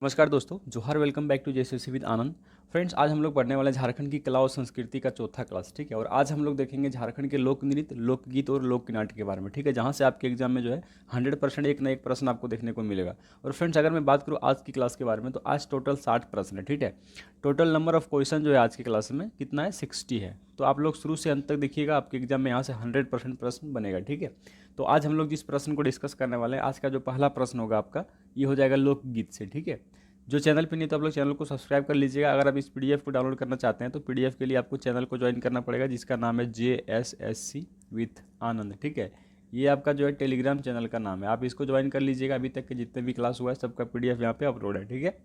नमस्कार दोस्तों, जोहार। Welcome back to JSSC with Anand. Friends, आज हम लोग पढ़ने वाले हैं झारखंड की कला और संस्कृति का चौथा क्लास। ठीक है, और आज हम लोग देखेंगे झारखंड के लोक नृत्य, लोकगीत और लोक नाट्य के बारे में। ठीक है, जहां से आपके एग्जाम में जो है 100% एक ना एक प्रश्न आपको देखने को मिलेगा। और फ्रेंड्स, अगर मैं बात करूँ आज की क्लास के बारे में, तो आज टोटल 60 प्रश्न है। ठीक है, टोटल नंबर ऑफ क्वेश्चन जो है आज की क्लास में कितना है, 60 है। तो आप लोग शुरू से अंत तक देखिएगा, आपके एग्जाम में यहाँ से 100% प्रश्न बनेगा। ठीक है, तो आज हम लोग जिस प्रश्न को डिस्कस करने वाले हैं, आज का जो पहला प्रश्न होगा आपका, ये हो जाएगा लोकगीत से। ठीक है, जो चैनल पे नहीं तो आप लोग चैनल को सब्सक्राइब कर लीजिएगा। अगर आप इस पीडीएफ को डाउनलोड करना चाहते हैं तो पीडीएफ के लिए आपको चैनल को ज्वाइन करना पड़ेगा, जिसका नाम है JSSC विथ आनंद। ठीक है, ये आपका जो है टेलीग्राम चैनल का नाम है, आप इसको ज्वाइन कर लीजिएगा। अभी तक के जितने भी क्लास हुआ है सबका पीडीएफ यहाँ पे अपलोड है। ठीक है,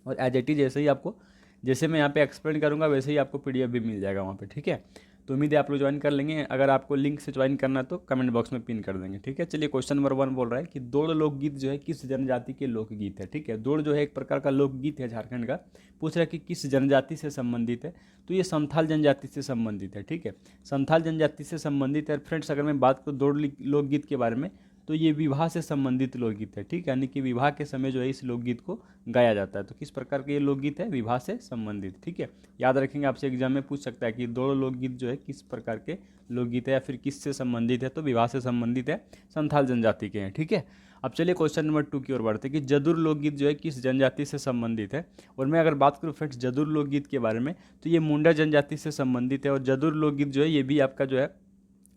और एज इट इज जैसे ही आपको, जैसे मैं यहाँ पे एक्सप्लेन करूँगा वैसे ही आपको पीडीएफ भी मिल जाएगा वहाँ पे। ठीक है, तो उम्मीद है आप लोग ज्वाइन कर लेंगे। अगर आपको लिंक से ज्वाइन करना है तो कमेंट बॉक्स में पिन कर देंगे। ठीक है, चलिए क्वेश्चन नंबर 1 बोल रहा है कि दौड़ लोकगीत जो है किस जनजाति के लोकगीत है। ठीक है, दौड़ जो है एक प्रकार का लोकगीत है झारखंड का। पूछ रहा है कि किस जनजाति से संबंधित है, तो ये संथाल जनजाति से संबंधित है। ठीक है, संथाल जनजाति से संबंधित है। फ्रेंड्स, अगर मैं बात करूँ दौड़ लोकगीत के बारे में, तो ये विवाह से संबंधित लोकगीत है। ठीक है, यानी कि विवाह के समय जो है इस लोकगीत को गाया जाता है। तो किस प्रकार के ये लोकगीत है, विवाह से संबंधित। ठीक है, याद रखेंगे, आपसे एग्जाम में पूछ सकता है कि दो लोकगीत जो है किस प्रकार के लोकगीत है या फिर किस से संबंधित है, तो विवाह से संबंधित है, संथाल जनजाति के हैं। ठीक है, अब चलिए क्वेश्चन नंबर 2 की ओर बढ़ते हैं कि जदुर लोकगीत जो है किस जनजाति से संबंधित है। और मैं अगर बात करूँ फ्रेंड्स जदुर लोकगीत के बारे में, तो ये मुंडा जनजाति से संबंधित है। और जदुर लोकगीत जो है ये भी आपका जो है,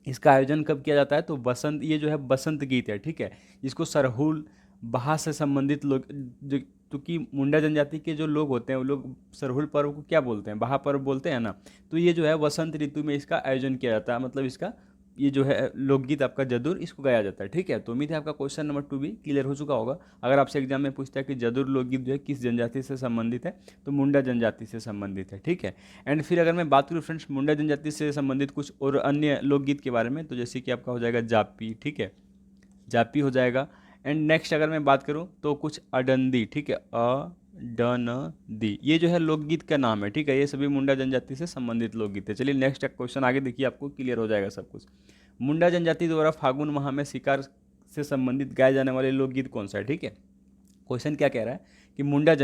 इसका आयोजन कब किया जाता है, तो बसंत, ये जो है बसंत गीत है। ठीक है, इसको सरहुल बहा से संबंधित लोग, जो क्योंकि मुंडा जनजाति के जो लोग होते हैं वो लोग सरहुल पर्व को क्या बोलते हैं, बहा पर्व बोलते हैं ना। तो ये जो है वसंत ऋतु में इसका आयोजन किया जाता है, मतलब इसका ये जो है लोकगीत आपका जदुर, इसको गाया जाता है। ठीक है, तो उम्मीद है आपका क्वेश्चन नंबर 2 भी क्लियर हो चुका होगा। अगर आपसे एग्जाम में पूछता है कि जदुर लोकगीत जो है किस जनजाति से संबंधित है, तो मुंडा जनजाति से संबंधित है। ठीक है, एंड फिर अगर मैं बात करूँ फ्रेंड्स मुंडा जनजाति से संबंधित कुछ और अन्य लोकगीत के बारे में, तो जैसे कि आपका हो जाएगा जापी। ठीक है, जापी हो जाएगा। एंड नेक्स्ट अगर मैं बात करूं तो कुछ अडंदी। ठीक है, डी, ये जो है लोकगीत का नाम है। ठीक है, ये सभी मुंडा जनजाति से संबंधित लोकगीत है। चलिए नेक्स्ट क्वेश्चन आगे देखिए, आपको क्लियर हो जाएगा सब कुछ। मुंडा जनजाति द्वारा फागुन माह में शिकार से संबंधित गाए जाने वाले लोकगीत कौन सा है। ठीक है, क्वेश्चन क्या कह रहा है कि मुंडा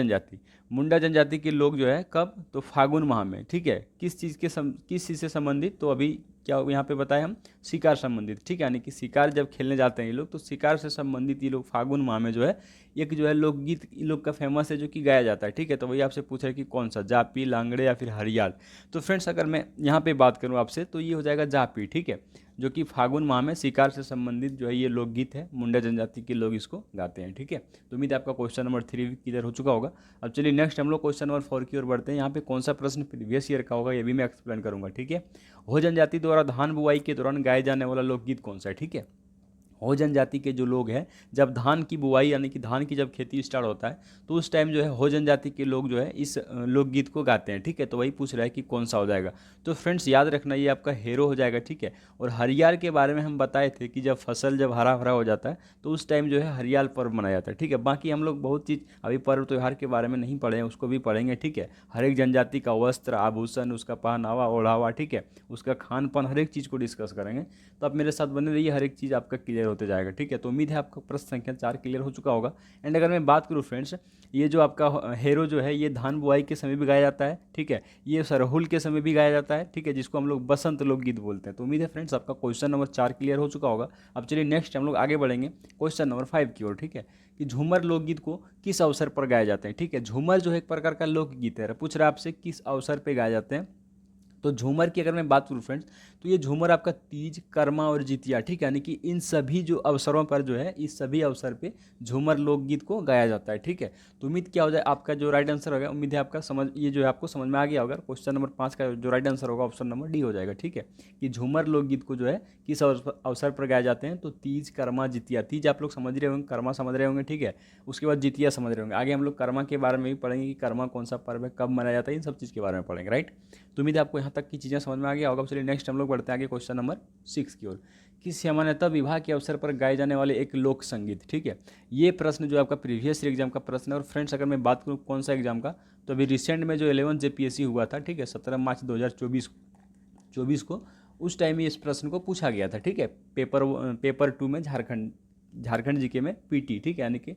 जनजाति के लोग जो है कब, तो फागुन माह में। ठीक है, किस चीज़ के किस चीज़ से संबंधित, तो अभी क्या यहाँ पे बताए हम, शिकार संबंधित। ठीक है, यानी कि शिकार जब खेलने जाते हैं ये लोग, तो शिकार से संबंधित ये लोग फागुन माह में जो है एक जो है लोकगीत ये लोग का फेमस है, जो कि गाया जाता है। ठीक है, तो वही आपसे पूछ रहे हैं कि कौन सा, जापी, लांगड़े या फिर हरियाल। तो फ्रेंड्स, अगर मैं यहाँ पे बात करूँ आपसे, तो ये हो जाएगा जापी। ठीक है, जो कि फागुन माह में शिकार से संबंधित जो है ये लोकगीत है, मुंडा जनजाति के लोग इसको गाते हैं। ठीक है, तो उम्मीद है आपका क्वेश्चन नंबर 3 क्लियर हो चुका होगा। अब चलिए नेक्स्ट हम लोग क्वेश्चन नंबर 4 की ओर बढ़ते हैं। यहाँ पे कौन सा प्रश्न प्रीवियस ईयर का होगा ये भी मैं एक्सप्लेन करूंगा। ठीक है, हो जनजाति द्वारा धान बुआई के दौरान गाए जाने वाला लोकगीत कौन सा है। ठीक है, हो जनजाति के जो लोग हैं, जब धान की बुआई यानी कि धान की जब खेती स्टार्ट होता है, तो उस टाइम जो है हो जनजाति के लोग जो है इस लोकगीत को गाते हैं। ठीक है, तो वही पूछ रहा है कि कौन सा हो जाएगा। तो फ्रेंड्स याद रखना, ये आपका हेरो हो जाएगा। ठीक है, और हरियाल के बारे में हम बताए थे कि जब फसल जब हरा भरा हो जाता है, तो उस टाइम जो है हरियाल पर्व मनाया जाता है। ठीक है, बाकी हम लोग बहुत चीज़ अभी पर्व त्यौहार के बारे में नहीं पढ़े हैं, उसको भी पढ़ेंगे। ठीक है, हर एक जनजाति का वस्त्र, आभूषण, उसका पहनावा ओढ़ावा, ठीक है, उसका खान पान, हर एक चीज़ को डिस्कस करेंगे। तो आप मेरे साथ बने रहिए, हर एक चीज़ आपका क्लियर होते जाएगा। ठीक है, तो उम्मीद है आपका प्रश्न संख्या 4 क्लियर हो चुका होगा। एंड अगर मैं बात करूँ फ्रेंड्स, ये जो आपका हेरो जो है ये धान बुआई के समय भी गाया जाता है। ठीक है, ये सरहुल के समय भी गाया जाता है। ठीक है, जिसको हम लोग बसंत लोकगीत बोलते हैं। तो उम्मीद है फ्रेंड्स आपका क्वेश्चन नंबर 4 क्लियर हो चुका होगा। अब चलिए नेक्स्ट हम लोग आगे बढ़ेंगे क्वेश्चन नंबर 5 की ओर। ठीक है, कि झूमर लोकगीत को किस अवसर पर गाए जाते हैं। ठीक है, झूमर जो है एक प्रकार का लोकगीत है, पूछ रहा है आपसे किस अवसर पर गाए जाते हैं। तो झूमर की अगर मैं बात करूँ फ्रेंड्स, तो ये झूमर आपका तीज, कर्मा और जितिया। ठीक है, यानी कि इन सभी जो अवसरों पर जो है, इस सभी अवसर पे झूमर लोकगीत को गाया जाता है। ठीक है, तो उम्मीद क्या हो जाए, आपका जो राइट आंसर होगा, उम्मीद है आपका समझ, ये जो है आपको समझ में आ गया होगा। क्वेश्चन नंबर 5 का जो राइट आंसर होगा ऑप्शन नंबर डी हो जाएगा। ठीक है, कि झूमर लोकगीत को जो है किस अवसर पर गाए जाते हैं, तो तीज, कर्मा, जितिया। तीज आप लोग समझ रहे होंगे, कर्मा समझ रहे होंगे। ठीक है, उसके बाद जितिया समझ रहे होंगे। आगे हम लोग कर्मा के बारे में भी पढ़ेंगे कि कर्मा कौन सा पर्व है, कब मनाया जाता है, इन सब चीज़ के बारे में पढ़ेंगे। राइट, तो उम्मीद है आपको यहाँ तक की चीज़ें समझ में आ गया होगा। चलिए नेक्स्ट हम लोग बढ़ते हैं आगे क्वेश्चन नंबर 6 की ओर, कि सामान्यतः विवाह के अवसर पर गाए जाने वाले एक लोक संगीत। ठीक है, ये प्रश्न जो आपका प्रीवियस एग्जाम का प्रश्न है। और फ्रेंड्स अगर मैं बात करूँ कौन सा एग्जाम का, तो अभी रिसेंट में जो 11 JPSC हुआ था, ठीक है, 17 मार्च 2024 को, उस टाइम में इस प्रश्न को पूछा गया था। ठीक है, पेपर 2 में झारखंड जीके में PT। ठीक है, यानी कि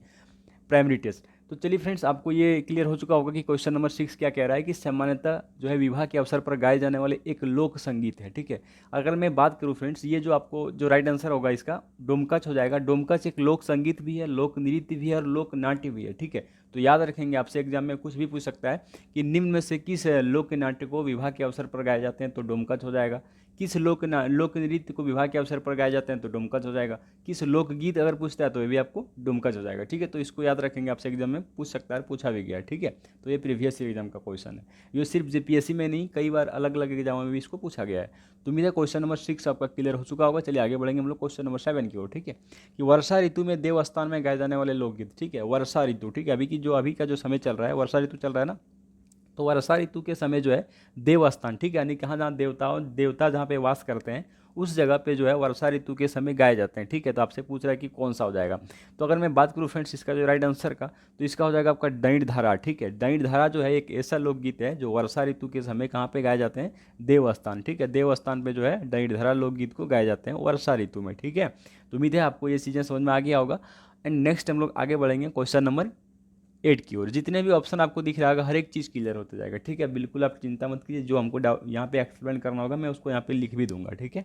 प्राइमरी टेस्ट। तो चलिए फ्रेंड्स, आपको ये क्लियर हो चुका होगा कि क्वेश्चन नंबर 6 क्या कह रहा है कि सामान्यतः जो है विवाह के अवसर पर गाए जाने वाले एक लोक संगीत है, ठीक है। अगर मैं बात करूं फ्रेंड्स, ये जो आपको जो राइट आंसर होगा इसका डोमकच हो जाएगा। डोमकच एक लोक संगीत भी है, लोक नृत्य भी है और लोक नाट्य भी है, ठीक है। तो याद रखेंगे, आपसे एग्जाम में कुछ भी पूछ सकता है कि निम्न में से किस लोक नाट्य को विवाह के अवसर पर गाए जाते हैं, तो डोमकच हो जाएगा। किस लोक नृत्य को विवाह के अवसर पर गाए जाते हैं, तो डोमकच हो जाएगा। किस लोकगीत अगर पूछता है तो ये भी आपको डोमकच हो जाएगा, ठीक है। तो इसको याद रखेंगे, आपसे एग्जाम में पूछ सकता है, पूछा भी गया है, ठीक है। तो ये प्रीवियस ईयर एग्जाम का क्वेश्चन है, ये सिर्फ जेपीएससी में नहीं, कई बार अलग अलग एग्जामों में भी इसको पूछा गया है। तो उम्मीद है क्वेश्चन नंबर 6 आपका क्लियर हो चुका होगा। चलिए आगे बढ़ेंगे हम लोग क्वेश्चन नंबर 7 की ओर, ठीक है। कि वर्षा ऋतु में देवस्थान में गाए जाने वाले लोकगीत, ठीक है। वर्षा ऋतु, ठीक है, अभी का जो समय चल रहा है, वर्षा ऋतु चल रहा है ना। तो वर्षा ऋतु के समय जो है देवस्थान, ठीक है, यानी कहाँ जहाँ देवता जहाँ पे वास करते हैं उस जगह पे जो है वर्षा ऋतु के समय गाए जाते हैं, ठीक है। तो आपसे पूछ रहा है कि कौन सा हो जाएगा। तो अगर मैं बात करूँ फ्रेंड्स इसका जो राइट आंसर का, तो इसका हो जाएगा आपका दंड धारा, ठीक है। दंड धारा जो है एक ऐसा लोकगीत है जो वर्षा ऋतु के समय कहाँ पे गाए जाते हैं, देवस्थान, ठीक है। देवस्थान पे जो है दंड धारा लोकगीत को गाए जाते हैं वर्षा ऋतु में, ठीक है। तो उम्मीद है आपको ये चीज़ें समझ में आ गया होगा। एंड नेक्स्ट हम लोग आगे बढ़ेंगे क्वेश्चन नंबर 8 की ओर। जितने भी ऑप्शन आपको दिख रहा होगा हर एक चीज़ क्लियर होता जाएगा, ठीक है। बिल्कुल आप चिंता मत कीजिए, जो हमको यहाँ पे एक्सप्लेन करना होगा मैं उसको यहाँ पे लिख भी दूंगा, ठीक है।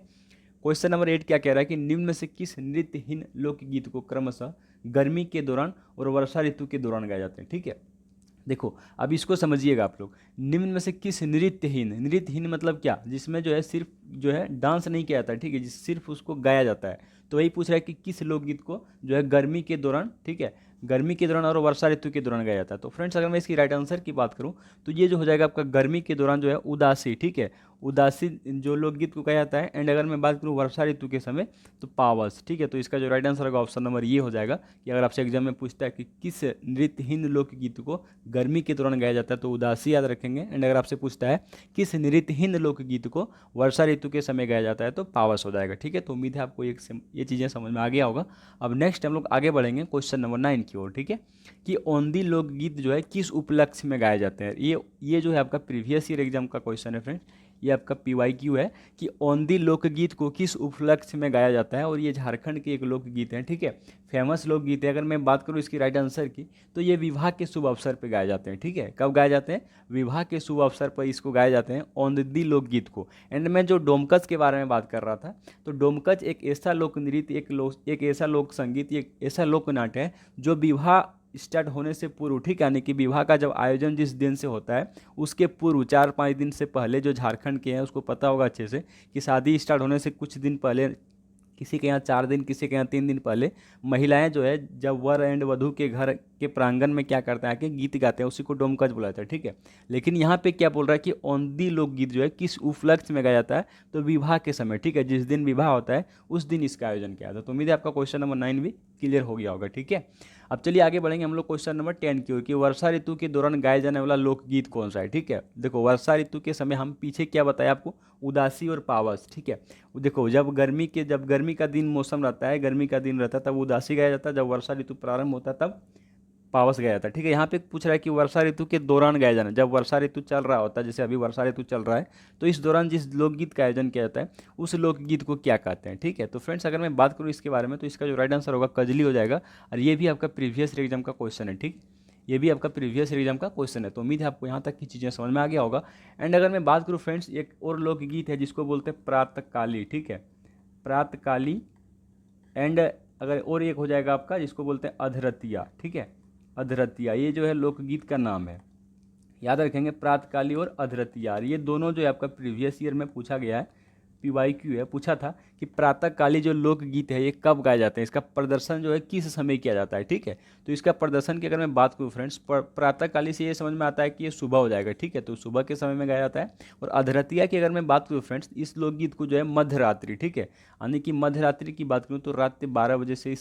क्वेश्चन नंबर 8 क्या कह रहा है कि निम्न में से किस नृत्यहीन लोकगीत को क्रमशः गर्मी के दौरान और वर्षा ऋतु के दौरान गाए जाते हैं, ठीक है। देखो अब इसको समझिएगा आप लोग, निम्न में से किस नृत्यहीन मतलब क्या, जिसमें जो है सिर्फ जो है डांस नहीं किया जाता है, ठीक है, सिर्फ उसको गाया जाता है। तो वही पूछ रहा है कि किस लोकगीत को जो है गर्मी के दौरान, ठीक है, गर्मी के दौरान और वर्षा ऋतु के दौरान गाया जाता है। तो फ्रेंड्स अगर मैं इसकी राइट आंसर की बात करूं तो ये जो हो जाएगा आपका गर्मी के दौरान जो है उदासी, ठीक है, उदासी जो लोकगीत को कहा जाता है। एंड अगर मैं बात करूं वर्षा ऋतु के समय तो पावस, ठीक है। तो इसका जो राइट आंसर होगा ऑप्शन नंबर ये हो जाएगा कि अगर आपसे एग्जाम में पूछता है कि किस नृत्यहीन लोकगीत को गर्मी के दौरान गाया जाता है तो उदासी याद रखेंगे। एंड अगर आपसे पूछता है किस नृत्यहीन लोकगीत को वर्षा ऋतु के समय गाया जाता है तो पावस हो जाएगा, ठीक है। तो उम्मीद है आपको ये चीज़ें समझ में आ गया होगा। अब नेक्स्ट हम लोग आगे बढ़ेंगे क्वेश्चन नंबर 9 की ओर, ठीक है। कि औंधी लोकगीत जो है किस उपलक्ष्य में गाए जाते हैं। ये जो है आपका प्रीवियस ईयर एग्जाम का क्वेश्चन है फ्रेंड्स, ये आपका PYQ है कि औंधी लोकगीत को किस उपलक्ष्य में गाया जाता है। और ये झारखंड के एक लोकगीत हैं, ठीक है, फेमस लोकगीत है। अगर मैं बात करूँ इसकी राइट आंसर की तो ये विवाह के शुभ अवसर पर गाए जाते हैं, ठीक है। कब गाए जाते हैं, विवाह के शुभ अवसर पर इसको गाए जाते हैं औंधी लोकगीत को। एंड मैं जो डोमकच के बारे में बात कर रहा था, तो डोमकच एक ऐसा लोक नृत्य, एक ऐसा लोक संगीत, एक ऐसा लोक नाट्य है जो विवाह स्टार्ट होने से पूर्व, ठीक है, यानी कि विवाह का जब आयोजन जिस दिन से होता है उसके पूर्व 4-5 दिन से पहले, जो झारखंड के हैं उसको पता होगा अच्छे से कि शादी स्टार्ट होने से कुछ दिन पहले, किसी के यहाँ 4 दिन, किसी के यहाँ 3 दिन पहले महिलाएं जो है जब वर एंड वधू के घर के प्रांगण में क्या करते हैं, आके गीत गाते हैं, उसी को डोमकच बुलाते हैं, ठीक है। लेकिन यहाँ पे क्या बोल रहा है कि औंधी लोकगीत जो है किस उपलक्ष्य में गाया जाता है, तो विवाह के समय, ठीक है, जिस दिन विवाह होता है उस दिन इसका आयोजन किया जाता है। तो उम्मीद है आपका क्वेश्चन नंबर 9 भी क्लियर हो गया होगा, ठीक है। अब चलिए आगे बढ़ेंगे हम लोग क्वेश्चन नंबर 10 की ओर कि वर्षा ऋतु के दौरान गाए जाने वाला लोकगीत कौन सा है, ठीक है। देखो वर्षा ऋतु के समय हम पीछे क्या बताया आपको, उदासी और पावस, ठीक है। देखो जब गर्मी का दिन मौसम रहता है, गर्मी का दिन रहता है तब उदासी गाया जाता है, जब वर्षा ऋतु प्रारंभ होता है तब पावस गाया जाता है, ठीक है। यहाँ पे पूछ रहा है कि वर्षा ऋतु के दौरान गाया जाना, जब वर्षा ऋतु चल रहा होता है, जैसे अभी वर्षा ऋतु चल रहा है तो इस दौरान जिस लोकगीत का आयोजन किया जाता है उस लोकगीत को क्या कहते हैं, ठीक है। तो फ्रेंड्स अगर मैं बात करूँ इसके बारे में तो इसका जो राइट आंसर होगा कजली हो जाएगा। और ये भी आपका प्रीवियस एग्जाम का क्वेश्चन है, ठीक, ये भी आपका प्रीवियस एग्जाम का क्वेश्चन है। तो उम्मीद है आपको यहाँ तक की चीज़ें समझ में आ गया होगा। एंड अगर मैं बात करूँ फ्रेंड्स, एक और लोकगीत है जिसको बोलते हैं प्रातःकाली, ठीक है, प्रातःकाली। एंड अगर और एक हो जाएगा आपका जिसको बोलते हैं अधरतिया, ठीक है, अधरतिया, ये जो है लोकगीत का नाम है, याद रखेंगे, प्रातःकाली और अधरतिया। ये दोनों जो है आपका प्रीवियस ईयर में पूछा गया है, PYQ है, पूछा था कि प्रातःकाली जो लोकगीत है ये कब गाए जाते हैं, इसका प्रदर्शन जो है किस समय किया जाता है, ठीक है। तो इसका प्रदर्शन की अगर मैं बात करूँ फ्रेंड्स, प्रातःकाली से ये समझ में आता है कि ये सुबह हो जाएगा, ठीक है, तो सुबह के समय में गाया जाता है। और अधरतिया की अगर मैं बात करूँ फ्रेंड्स, इस लोकगीत को जो है मध्यरात्रि, ठीक है, यानी कि मध्यरात्रि की बात करूँ तो रात 12 बजे से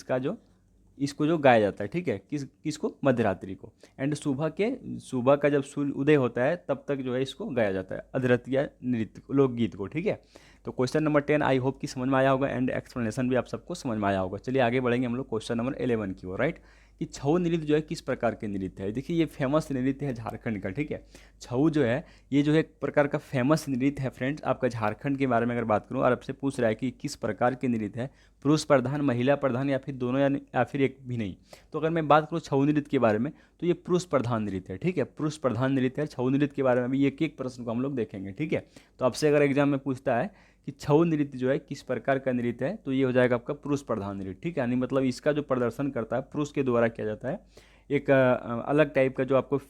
इसको जो गाया जाता है, ठीक है, किसको, मध्यरात्रि को। एंड सुबह का जब सूर्य उदय होता है तब तक जो है इसको गाया जाता है अधरतिया नृत्य लोकगीत को, ठीक है। तो क्वेश्चन नंबर 10 आई होप कि समझ में आया होगा एंड एक्सप्लेनेशन भी आप सबको समझ में आया होगा। चलिए आगे बढ़ेंगे हम लोग क्वेश्चन नंबर 11 की ओर, राइट, कि छऊ नृत्य जो है किस प्रकार के नृत्य है। देखिए ये फेमस नृत्य है झारखंड का, ठीक है। छऊ जो है ये जो है एक प्रकार का फेमस नृत्य है फ्रेंड्स। आपका झारखंड के बारे में अगर बात करूँ और आपसे पूछ रहा है कि किस प्रकार के नृत्य है, पुरुष प्रधान, महिला प्रधान या फिर दोनों, या फिर एक भी नहीं। तो अगर मैं बात करूँ छऊ नृत्य के बारे में तो ये पुरुष प्रधान नृत्य है, ठीक है। पुरुष प्रधान नृत्य है। छऊ नृत्य के बारे में भी एक एक प्रश्न को हम लोग देखेंगे, ठीक है। तो आपसे अगर एग्जाम में पूछता है कि छऊ नृत्य जो है किस प्रकार का नृत्य है, तो ये हो जाएगा आपका पुरुष प्रधान नृत्य, ठीक है। यानी मतलब इसका जो प्रदर्शन करता है पुरुष के द्वारा किया जाता है। एक अलग टाइप का जो आपको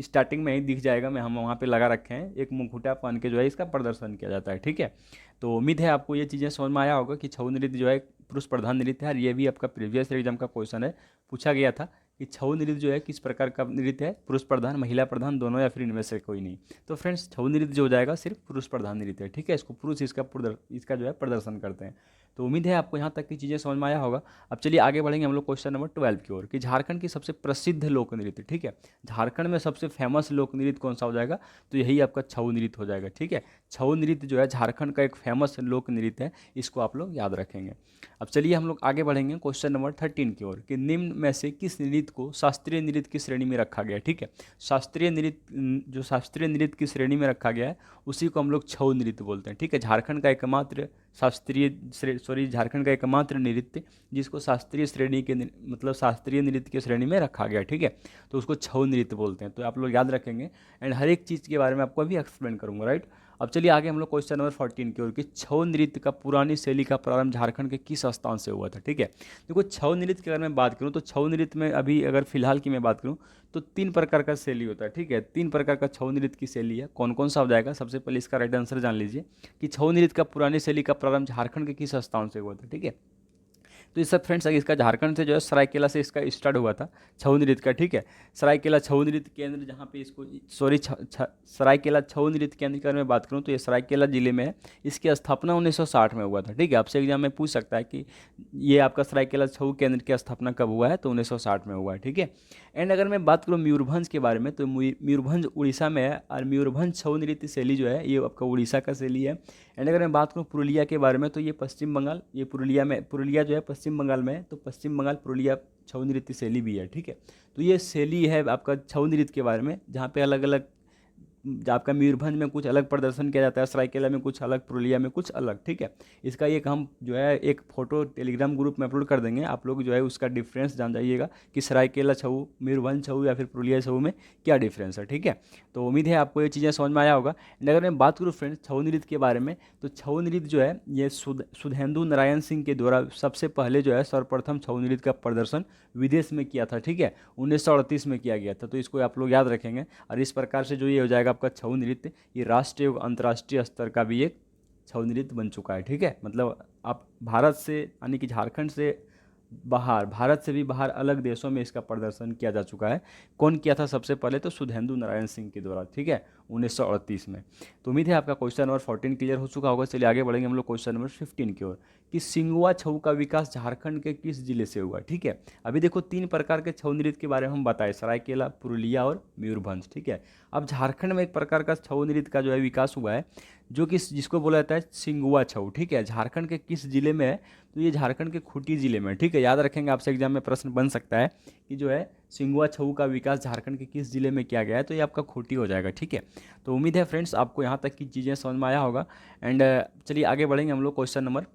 स्टार्टिंग में ही दिख जाएगा, मैं हम वहाँ पे लगा रखे हैं, एक मुखौटा पहन के जो है इसका प्रदर्शन किया जाता है, ठीक है। तो उम्मीद है आपको ये चीज़ें समझ में आया होगा कि छऊ नृत्य जो है पुरुष प्रधान नृत्य है। और ये भी आपका प्रीवियस एग्जाम का क्वेश्चन है, पूछा गया था कि छऊ नृत्य जो है किस प्रकार का नृत्य है, पुरुष प्रधान, महिला प्रधान, दोनों या फिर इनमें से कोई नहीं। तो फ्रेंड्स छऊ नृत्य जो हो जाएगा सिर्फ पुरुष प्रधान नृत्य है, ठीक है। इसको पुरुष इसका जो है प्रदर्शन करते हैं। तो उम्मीद है आपको यहाँ तक की चीज़ें समझ में आया होगा। अब चलिए आगे बढ़ेंगे हम लोग क्वेश्चन नंबर 12 की ओर, कि झारखंड की सबसे प्रसिद्ध लोक नृत्य, ठीक है। झारखंड में सबसे फेमस लोक नृत्य कौन सा हो जाएगा, तो यही आपका छऊ नृत्य हो जाएगा, ठीक है। छऊ नृत्य जो है झारखंड का एक फेमस लोक नृत्य है, इसको आप लोग याद रखेंगे। अब चलिए हम लोग आगे बढ़ेंगे क्वेश्चन नंबर 13 की ओर, कि निम्न में से किस नृत्य को शास्त्रीय नृत्य की श्रेणी में रखा गया है, ठीक है। शास्त्रीय नृत्य, जो शास्त्रीय नृत्य की श्रेणी में रखा गया है उसी को हम लोग छऊ नृत्य बोलते हैं, ठीक है। झारखंड का एकमात्र झारखंड का एकमात्र नृत्य जिसको शास्त्रीय श्रेणी के मतलब शास्त्रीय नृत्य की श्रेणी में रखा गया, ठीक है। तो उसको छऊ नृत्य बोलते हैं। तो आप लोग याद रखेंगे एंड हर एक चीज़ के बारे में आपको अभी एक्सप्लेन करूंगा, राइट। अब चलिए आगे हम लोग क्वेश्चन नंबर 14 की ओर, कि छऊ नृत्य का पुरानी शैली का प्रारंभ झारखंड के किस स्थान से हुआ था, ठीक है। देखो छऊ नृत्य की अगर मैं बात करूँ तो छऊ नृत्य में अभी अगर फिलहाल की मैं बात करूँ तो 3 प्रकार का शैली होता है, ठीक है। 3 प्रकार का छऊ नृत्य की शैली है। कौन कौन सा हो जाएगा, सबसे पहले इसका राइट आंसर जान लीजिए कि छऊ नृत्य का पुरानी शैली का प्रारंभ झारखंड के किस स्थान से हुआ था, ठीक है। तो ये सब फ्रेंड्स इसका झारखंड से जो है सरायकेला से इसका स्टार्ट हुआ था छऊ नृत्य का, ठीक है। सरायकेला छऊ नृत्य केंद्र जहाँ पे इसको सरायकेला छऊ नृत्य केंद्र की अगर मैं बात करूँ तो ये सरायकेला जिले में है। इसकी स्थापना 1960 में हुआ था, ठीक है। आपसे एग्जाम में पूछ सकता है कि ये आपका सरायकेला छऊ केंद्र की स्थापना कब हुआ है, तो 1960 में हुआ है, ठीक है। एंड अगर मैं बात करूँ मयूरभंज के बारे में तो मयूरभंज उड़ीसा में है, और मयूरभंज छऊ नृत्य शैली जो है ये आपका उड़ीसा का शैली है। एंड अगर मैं बात करूँ पुरुलिया के बारे में तो ये पश्चिम बंगाल, ये पुरुलिया जो है पश्चिम बंगाल में है। तो पश्चिम बंगाल पुरुलिया छऊ नृत्य शैली भी है, ठीक है। तो ये शैली है आपका छऊ नृत्य के बारे में, जहाँ पे अलग अलग आपका मयूरभंज में कुछ अलग प्रदर्शन किया जाता है, सरायकेला में कुछ अलग, पुरुलिया में कुछ अलग, ठीक है। इसका एक हम जो है एक फ़ोटो टेलीग्राम ग्रुप में अपलोड कर देंगे, आप लोग जो है उसका डिफरेंस जान जाइएगा कि सरायकेला छऊ, मयूरभंज छऊ या फिर पुरुलिया छऊ में क्या डिफरेंस है, ठीक है। तो उम्मीद है आपको ये चीज़ें समझ में आया होगा। एंड अगर मैं बात करूँ फ्रेंड्स छऊ नृत्य के बारे में तो छऊ नृत्य जो है ये सुधेंदु नारायण सिंह के द्वारा सबसे पहले जो है सर्वप्रथम छऊ नृत्य का प्रदर्शन विदेश में किया था, ठीक है। 1938 में किया गया था। तो इसको आप लोग याद रखेंगे। और इस प्रकार से जो ये हो जाएगा आपका छऊ नृत्य, ये राष्ट्रीय और अंतर्राष्ट्रीय स्तर का भी एक छऊ नृत्य बन चुका है, ठीक है। मतलब आप भारत से यानी कि झारखंड से बाहर, भारत से भी बाहर अलग देशों में इसका प्रदर्शन किया जा चुका है। कौन किया था सबसे पहले, तो सुधेंदु नारायण सिंह के द्वारा, ठीक है, 1938 में। तो उम्मीद है आपका क्वेश्चन नंबर 14 क्लियर हो चुका होगा। चलिए आगे बढ़ेंगे हम लोग क्वेश्चन नंबर 15 की ओर, कि सिंगुआ छऊ का विकास झारखंड के किस जिले से हुआ, ठीक है। अभी देखो 3 प्रकार के छऊ नृत्य के बारे में हम बताए, सरायकेला, पुरुलिया और मयूरभंज, ठीक है। अब झारखंड में एक प्रकार का छऊ नृत्य का जो है विकास हुआ है, जो कि जिसको बोला जाता है सिंगुआ छऊ, ठीक है। झारखंड के किस जिले में है, तो ये झारखंड के खूंटी जिले में, ठीक है। याद रखेंगे, आपसे एग्जाम में प्रश्न बन सकता है कि जो है सिंगुआ छऊ का विकास झारखंड के किस जिले में किया गया है, तो ये आपका खूंटी हो जाएगा, ठीक है। तो उम्मीद है फ्रेंड्स आपको यहाँ तक की चीज़ें समझ में आया होगा। एंड चलिए आगे बढ़ेंगे हम लोग क्वेश्चन नंबर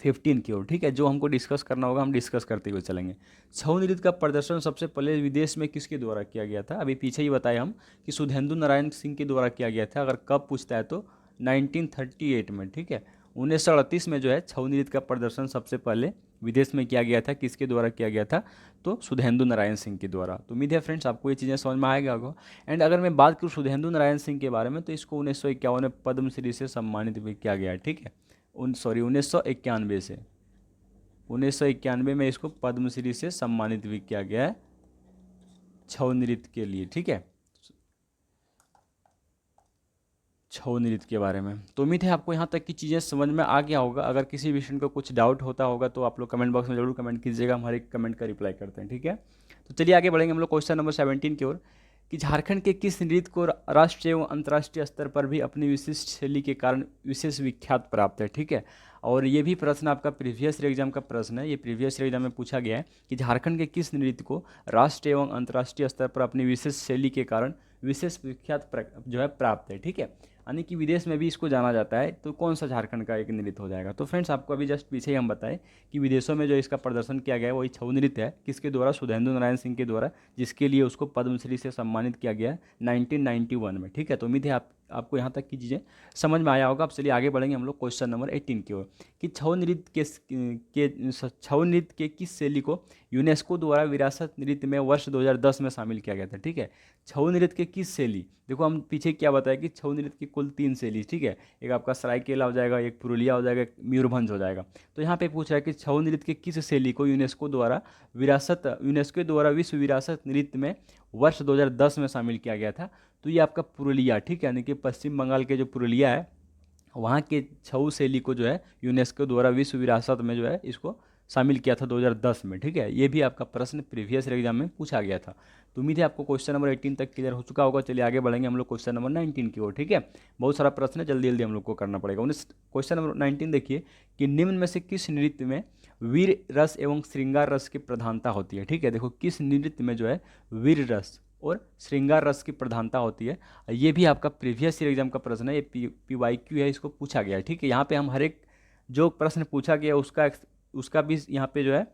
15 की ओर, ठीक है। जो हमको डिस्कस करना होगा हम डिस्कस करते हुए चलेंगे। छऊ नृत्य का प्रदर्शन सबसे पहले विदेश में किसके द्वारा किया गया था, अभी पीछे ही बताया हम कि सुधेंदु नारायण सिंह के द्वारा किया गया था। अगर कब पूछता है तो 1938 में, ठीक है। 1938 में जो है छऊ नृत्य का प्रदर्शन सबसे पहले विदेश में किया गया था। किसके द्वारा किया गया था, तो सुधेंदु नारायण सिंह के द्वारा। तो उम्मीद है फ्रेंड्स आपको ये चीज़ें समझ में आएगा होगा। एंड अगर मैं बात करूँ सुधेंदु नारायण सिंह के बारे में तो इसको 1951 में पद्मश्री से सम्मानित भी किया गया है, ठीक है। 1991 से 1991 में इसको पद्मश्री से सम्मानित भी किया गया है छऊ नृत्य के लिए, ठीक है, छऊ नृत्य के बारे में। तो उम्मीद है आपको यहाँ तक की चीज़ें समझ में आ गया होगा। अगर किसी भी को कुछ डाउट होता होगा तो आप लोग कमेंट बॉक्स में जरूर कमेंट कीजिएगा, हम हर एक कमेंट का रिप्लाई करते हैं, ठीक है। तो चलिए आगे बढ़ेंगे हम लोग क्वेश्चन नंबर 17 की ओर, कि झारखंड के किस नृत्य को राष्ट्रीय एवं अंतर्राष्ट्रीय स्तर पर भी अपनी विशिष्ट शैली के कारण विशेष विख्यात प्राप्त है, ठीक है। और ये भी प्रश्न आपका प्रीवियस ईयर एग्जाम का प्रश्न है। ये प्रीवियस ईयर एग्जाम में पूछा गया है कि झारखंड के किस नृत्य को राष्ट्रीय एवं अंतर्राष्ट्रीय स्तर पर अपनी विशेष शैली के कारण विशेष विख्यात जो है प्राप्त है, ठीक है, यानी कि विदेश में भी इसको जाना जाता है। तो कौन सा झारखंड का एक नृत्य हो जाएगा? तो फ्रेंड्स आपको अभी जस्ट पीछे ही हम बताएं कि विदेशों में जो इसका प्रदर्शन किया गया है वही छऊ नृत्य है, किसके द्वारा? सुधेंद्र नारायण सिंह के द्वारा, जिसके लिए उसको पद्मश्री से सम्मानित किया गया है 1991 में, ठीक है। तो उम्मीद है आपको यहाँ तक की चीज़ें समझ में आया होगा। अब चलिए आगे बढ़ेंगे हम लोग क्वेश्चन नंबर 18 की ओर कि छऊ नृत्य छऊ नृत्य के किस शैली को यूनेस्को द्वारा विरासत नृत्य में वर्ष 2010 में शामिल किया गया था, ठीक है। छऊ नृत्य के किस शैली, देखो हम पीछे क्या बताया कि छऊ नृत्य की कुल 3 शैली, ठीक है, एक आपका सरायकेला हो जाएगा, एक पुरुलिया हो जाएगा, एक मयूरभंज हो जाएगा। तो यहाँ पे पूछ रहा है कि छऊ नृत्य के किस शैली को यूनेस्को द्वारा विश्व विरासत नृत्य में वर्ष 2010 में शामिल किया गया था। तो ये आपका पुरुलिया, ठीक है, यानी कि पश्चिम बंगाल के जो पुरुलिया है वहाँ के छऊ शैली को जो है यूनेस्को द्वारा विश्व विरासत में जो है इसको शामिल किया था 2010 में, ठीक है। ये भी आपका प्रश्न प्रीवियस एग्जाम में पूछा गया था। तो उम्मीद है आपको क्वेश्चन नंबर 18 तक क्लियर हो चुका होगा। चलिए आगे बढ़ेंगे हम लोग क्वेश्चन नंबर 19 की ओर, ठीक है। बहुत सारा प्रश्न है, जल्दी जल्दी हम लोग को करना पड़ेगा। क्वेश्चन नंबर 19 देखिए कि निम्न में से किस नृत्य में वीर रस एवं श्रृंगार रस की प्रधानता होती है, ठीक है। देखो किस नृत्य में जो है वीर रस और श्रृंगार रस की प्रधानता होती है। ये भी आपका प्रीवियस ईयर एग्जाम का प्रश्न है, ये PYQ है, इसको पूछा गया है, ठीक है। यहाँ पे हम हर एक जो प्रश्न पूछा गया उसका भी यहाँ पे जो है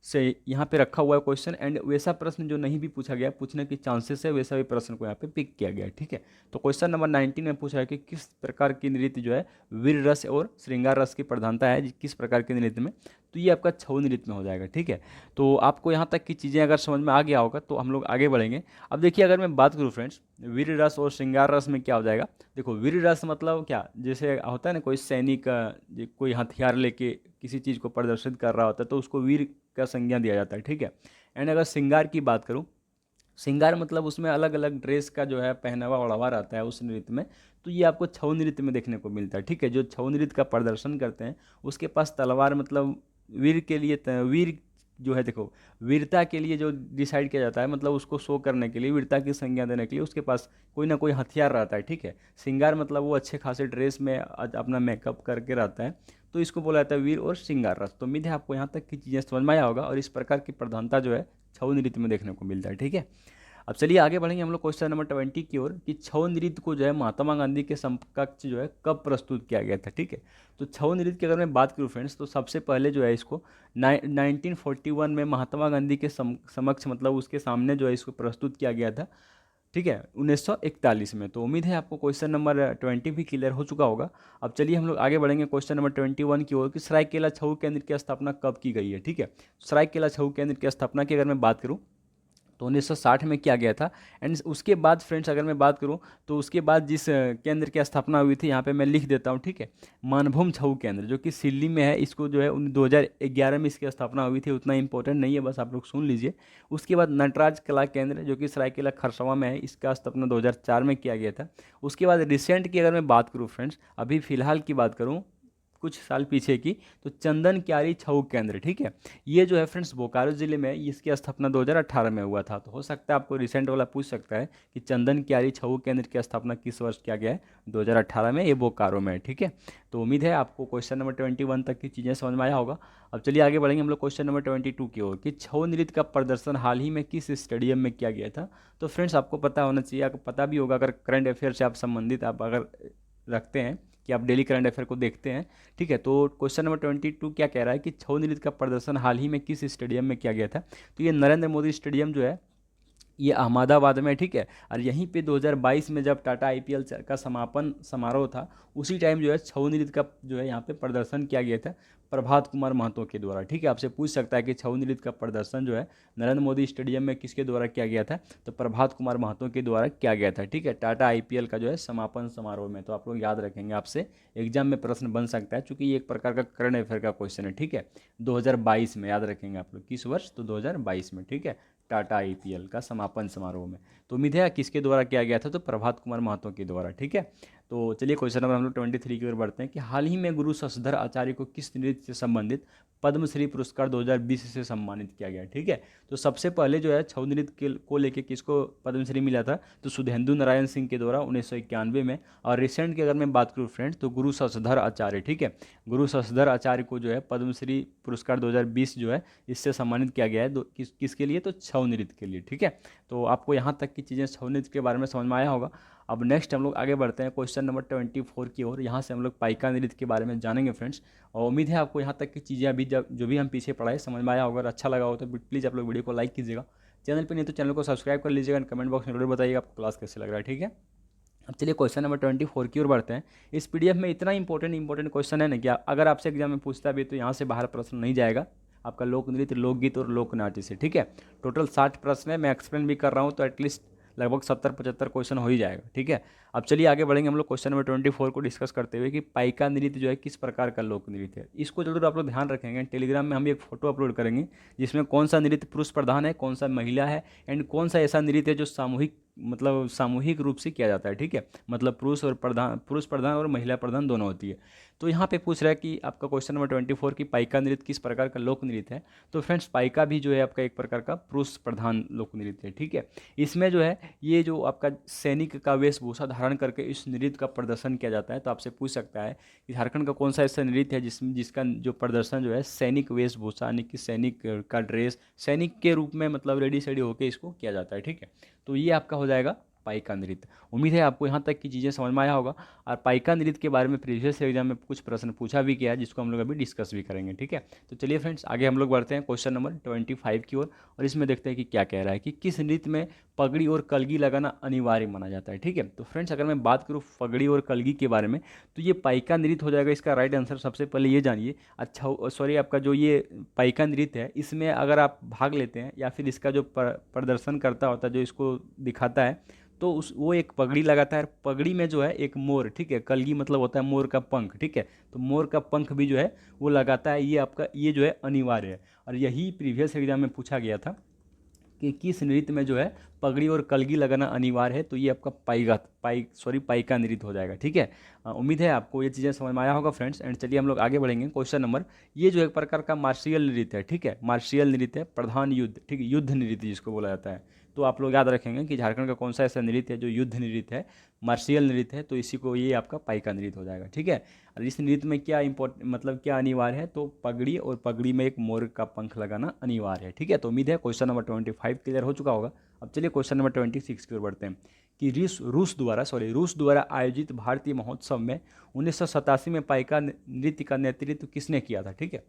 से यहाँ पे रखा हुआ है क्वेश्चन, एंड वैसा प्रश्न जो नहीं भी पूछा गया, पूछने की चांसेस है, वैसा भी प्रश्न को यहाँ पे पिक किया गया है, ठीक है। तो क्वेश्चन नंबर 19 में पूछा है कि किस प्रकार की नृत्य जो है वीर रस और श्रृंगार रस की प्रधानता है किस प्रकार के नृत्य में? तो ये आपका छऊ नृत्य में हो जाएगा, ठीक है। तो आपको यहाँ तक की चीज़ें अगर समझ में आ गया होगा तो हम लोग आगे बढ़ेंगे। अब देखिए अगर मैं बात करूँ फ्रेंड्स वीर रस और श्रृंगार रस में क्या हो जाएगा, देखो वीर रस मतलब क्या, जैसे होता है ना कोई सैनिक कोई हथियार लेके किसी चीज़ को प्रदर्शित कर रहा होता है तो उसको वीर का संज्ञा दिया जाता है, ठीक है। एंड अगर श्रृंगार की बात करूँ, श्रृंगार मतलब उसमें अलग अलग ड्रेस का जो है पहनावा ओढ़ावा रहता है उस नृत्य में। तो ये आपको छऊ नृत्य में देखने को मिलता है, ठीक है। जो छऊ नृत्य का प्रदर्शन करते हैं उसके पास तलवार, मतलब वीर के लिए वीर जो है, देखो वीरता के लिए जो डिसाइड किया जाता है, मतलब उसको शो करने के लिए, वीरता की संज्ञा देने के लिए उसके पास कोई ना कोई हथियार रहता है, ठीक है। श्रृंगार मतलब वो अच्छे खासे ड्रेस में अपना मेकअप करके रहता है, तो इसको बोला जाता है वीर और श्रृंगार रस। तो उम्मीद है आपको यहाँ तक की चीज़ें समझ में आया होगा और इस प्रकार की प्रधानता जो है छऊ नृत्य में देखने को मिलता है, ठीक है। अब चलिए आगे बढ़ेंगे हम लोग क्वेश्चन नंबर 20 की ओर कि छऊ नृत्य को जो है महात्मा गांधी के समकक्ष जो है कब प्रस्तुत किया गया था, ठीक है। तो छऊ नृत्य की अगर मैं बात करूँ फ्रेंड्स तो सबसे पहले जो है इसको 1941 में महात्मा गांधी के समक्ष, मतलब उसके सामने जो है इसको प्रस्तुत किया गया था, ठीक है, 1941 में। तो उम्मीद है आपको क्वेश्चन नंबर 20 भी क्लियर हो चुका होगा। अब चलिए हम लोग आगे बढ़ेंगे क्वेश्चन नंबर 21 की ओर कि सरायकेला छऊ केंद्र की स्थापना कब की गई है, ठीक है। सरायकेला छऊ केंद्र की स्थापना की अगर मैं बात करूँ तो 1960 में किया गया था। एंड उसके बाद फ्रेंड्स अगर मैं बात करूं तो उसके बाद जिस केंद्र की स्थापना हुई थी यहाँ पे मैं लिख देता हूँ, ठीक है, मानभूम छऊ केंद्र जो कि सिल्ली में है, इसको जो है 2011 में इसकी स्थापना हुई थी। उतना इंपॉर्टेंट नहीं है, बस आप लोग सुन लीजिए। उसके बाद नटराज कला केंद्र जो कि सरायकेला खरसवा में है, इसका स्थापना 2004 में किया गया था। उसके बाद रिसेंट की अगर मैं बात करूँ फ्रेंड्स, अभी फिलहाल की बात करूँ कुछ साल पीछे की, तो चंदन क्यारी छऊ केंद्र, ठीक है, ये जो है फ्रेंड्स बोकारो जिले में, इसकी स्थापना 2018 में हुआ था। तो हो सकता है आपको रिसेंट वाला पूछ सकता है कि चंदन क्यारी छऊ केंद्र की स्थापना किस वर्ष किया गया है? 2018 में, ये बोकारो में है, ठीक है। तो उम्मीद है आपको क्वेश्चन नंबर 21 तक की चीज़ें समझ में आया होगा। अब चलिए आगे बढ़ेंगे हम लोग क्वेश्चन नंबर 22 की ओर कि छऊ नृत्य का प्रदर्शन हाल ही में किस स्टेडियम में किया गया था? तो फ्रेंड्स आपको पता होना चाहिए, आपको पता भी होगा अगर करंट अफेयर से आप संबंधित आप अगर रखते हैं कि आप डेली करंट अफेयर को देखते हैं, ठीक है। तो क्वेश्चन नंबर 22 क्या कह रहा है कि छऊ नृत्य का प्रदर्शन हाल ही में किस स्टेडियम में किया गया था? तो ये नरेंद्र मोदी स्टेडियम जो है ये अहमदाबाद में, ठीक है। और यहीं पे 2022 में जब टाटा IPL का समापन समारोह था उसी टाइम जो है छऊ नृत्य का जो है यहाँ पे प्रदर्शन किया गया था प्रभात कुमार महतो के द्वारा, ठीक है। आपसे पूछ सकता है कि छऊ नृत्य का प्रदर्शन जो है नरेंद्र मोदी स्टेडियम में किसके द्वारा किया गया था? तो प्रभात कुमार महतो के द्वारा किया गया था, ठीक है, टाटा IPL का जो है समापन समारोह में। तो आप लोग याद रखेंगे, आपसे एग्जाम में प्रश्न बन सकता है चूँकि ये एक प्रकार का करंट अफेयर का क्वेश्चन है, ठीक है। 2022 में याद रखेंगे आप लोग, किस वर्ष? तो 2022 में, ठीक है, टाटा IPL का समापन समारोह में। तो उम्मीद है किसके द्वारा किया गया था? तो प्रभात कुमार महतो के द्वारा, ठीक है। तो चलिए क्वेश्चन नंबर हम लोग 23 की ओर बढ़ते हैं कि हाल ही में गुरु शशधर आचार्य को किस नृत्य से संबंधित पद्मश्री पुरस्कार 2020 से सम्मानित किया गया। ठीक है, तो सबसे पहले जो है छऊ नृत्य को लेके किसको पद्मश्री मिला था, तो सुधेंदु नारायण सिंह के द्वारा 1991 में। और रिसेंट की अगर मैं बात करूँ फ्रेंड्स, तो गुरु शशधर आचार्य, ठीक है, गुरु शशधर आचार्य को जो है पद्मश्री पुरस्कार 2020 जो है इससे सम्मानित किया गया है। किसके लिए, तो छऊ नृत्य के लिए। ठीक है, तो आपको यहाँ तक की चीज़ें छऊ नृत्य के बारे में समझ में आया होगा। अब नेक्स्ट हम लोग आगे बढ़ते हैं क्वेश्चन नंबर 24 की ओर। यहाँ से हम लोग पाइका नृत्य के बारे में जानेंगे फ्रेंड्स। और उम्मीद है आपको यहाँ तक की चीज़ें अभी जो भी हम पीछे पढ़ाए समझ में आया होगा। अगर अच्छा लगा हो तो प्लीज़ आप लोग वीडियो को लाइक कीजिएगा, चैनल पर नहीं तो चैनल को सब्सक्राइब कर लीजिएगा, कमेंट बॉक्स में जरूर बताइएगा आपको क्लास कैसे लग रहा है। ठीक है, अब चलिए क्वेश्चन नंबर 24 की ओर बढ़ते हैं। इस पीडीएफ में इतना इंपॉर्टेंट क्वेश्चन है ना कि अगर आपसे एग्जाम में पूछता भी तो यहाँ से बाहर प्रश्न नहीं जाएगा आपका लोक नृत्य, लोकगीत और लोक नाट्य से। ठीक है, टोटल 60 प्रश्न है, मैं एक्सप्लेन भी कर रहा हूँ तो एटलीस्ट लगभग 70-75 क्वेश्चन हो ही जाएगा। ठीक है, अब चलिए आगे बढ़ेंगे हम लोग क्वेश्चन नंबर 24 को डिस्कस करते हुए कि पाइका नृत्य जो है किस प्रकार का लोक नृत्य है। इसको जरूर आप लोग ध्यान रखेंगे। टेलीग्राम में हम एक फोटो अपलोड करेंगे जिसमें कौन सा नृत्य पुरुष प्रधान है, कौन सा महिला है, एंड कौन सा ऐसा नृत्य है जो सामूहिक रूप से किया जाता है। ठीक है, मतलब पुरुष प्रधान और महिला प्रधान दोनों होती है। तो यहाँ पे पूछ रहा है कि आपका क्वेश्चन नंबर 24 की पाइका नृत्य किस प्रकार का लोक नृत्य है। तो फ्रेंड्स पाइका भी जो है आपका एक प्रकार का पुरुष प्रधान लोक नृत्य है। ठीक है, इसमें जो है ये जो आपका सैनिक का वेशभूषा धारण करके इस नृत्य का प्रदर्शन किया जाता है। तो आपसे पूछ सकता है कि झारखंड का कौन सा ऐसा नृत्य है जिसका जो प्रदर्शन जो है सैनिक वेशभूषा यानी कि सैनिक का ड्रेस, सैनिक के रूप में मतलब रेडी सेडी होकर इसको किया जाता है। ठीक है, तो ये आपका हो जाएगा पाइका नृत्य। उम्मीद है आपको यहाँ तक की चीज़ें समझ में आया होगा। और पाइका नृत्य के बारे में प्रीवियस एग्जाम में कुछ प्रश्न पूछा भी गया है जिसको हम लोग अभी डिस्कस भी करेंगे। ठीक है, तो चलिए फ्रेंड्स आगे हम लोग बढ़ते हैं क्वेश्चन नंबर 25 की ओर। और इसमें देखते हैं कि क्या कह रहा है कि किस नृत्य में पगड़ी और कलगी लगाना अनिवार्य माना जाता है। ठीक है, तो फ्रेंड्स अगर मैं बात करूँ पगड़ी और कलगी के बारे में तो ये पाइका नृत्य हो जाएगा। इसका राइट आंसर सबसे पहले ये जानिए। अच्छा सॉरी, आपका जो ये पाइका नृत्य है इसमें अगर आप भाग लेते हैं या फिर इसका जो प्रदर्शन करता होता है जो इसको दिखाता है तो वो एक पगड़ी लगाता है। पगड़ी में जो है एक मोर, ठीक है, कलगी मतलब होता है मोर का पंख। ठीक है, तो मोर का पंख भी जो है वो लगाता है। ये आपका ये जो है अनिवार्य है। और यही प्रीवियस एग्जाम में पूछा गया था कि किस नृत्य में जो है पगड़ी और कलगी लगाना अनिवार्य है। तो ये आपका पाइका नृत्य हो जाएगा। ठीक है, उम्मीद है आपको ये चीज़ें समझ में आया होगा फ्रेंड्स। एंड चलिए हम लोग आगे बढ़ेंगे क्वेश्चन नंबर, ये जो एक प्रकार का मार्शियल नृत्य है। ठीक है, मार्शियल नृत्य है, प्रधान युद्ध, ठीक है, युद्ध नृत्य जिसको बोला जाता है। तो आप लोग याद रखेंगे कि झारखंड का कौन सा ऐसा नृत्य है जो युद्ध नृत्य है, मार्शियल नृत्य है, तो इसी को ये आपका पाइका नृत्य हो जाएगा। ठीक है, और इस नृत्य में क्या क्या अनिवार्य है, तो पगड़ी और पगड़ी में एक मोर का पंख लगाना अनिवार्य है। ठीक है, तो उम्मीद है क्वेश्चन नंबर 25 क्लियर हो चुका होगा। अब चलिए क्वेश्चन नंबर 26 की ओर बढ़ते हैं कि रूस द्वारा आयोजित भारतीय महोत्सव में 1987 में पाइका नृत्य का नेतृत्व किसने किया था। ठीक है,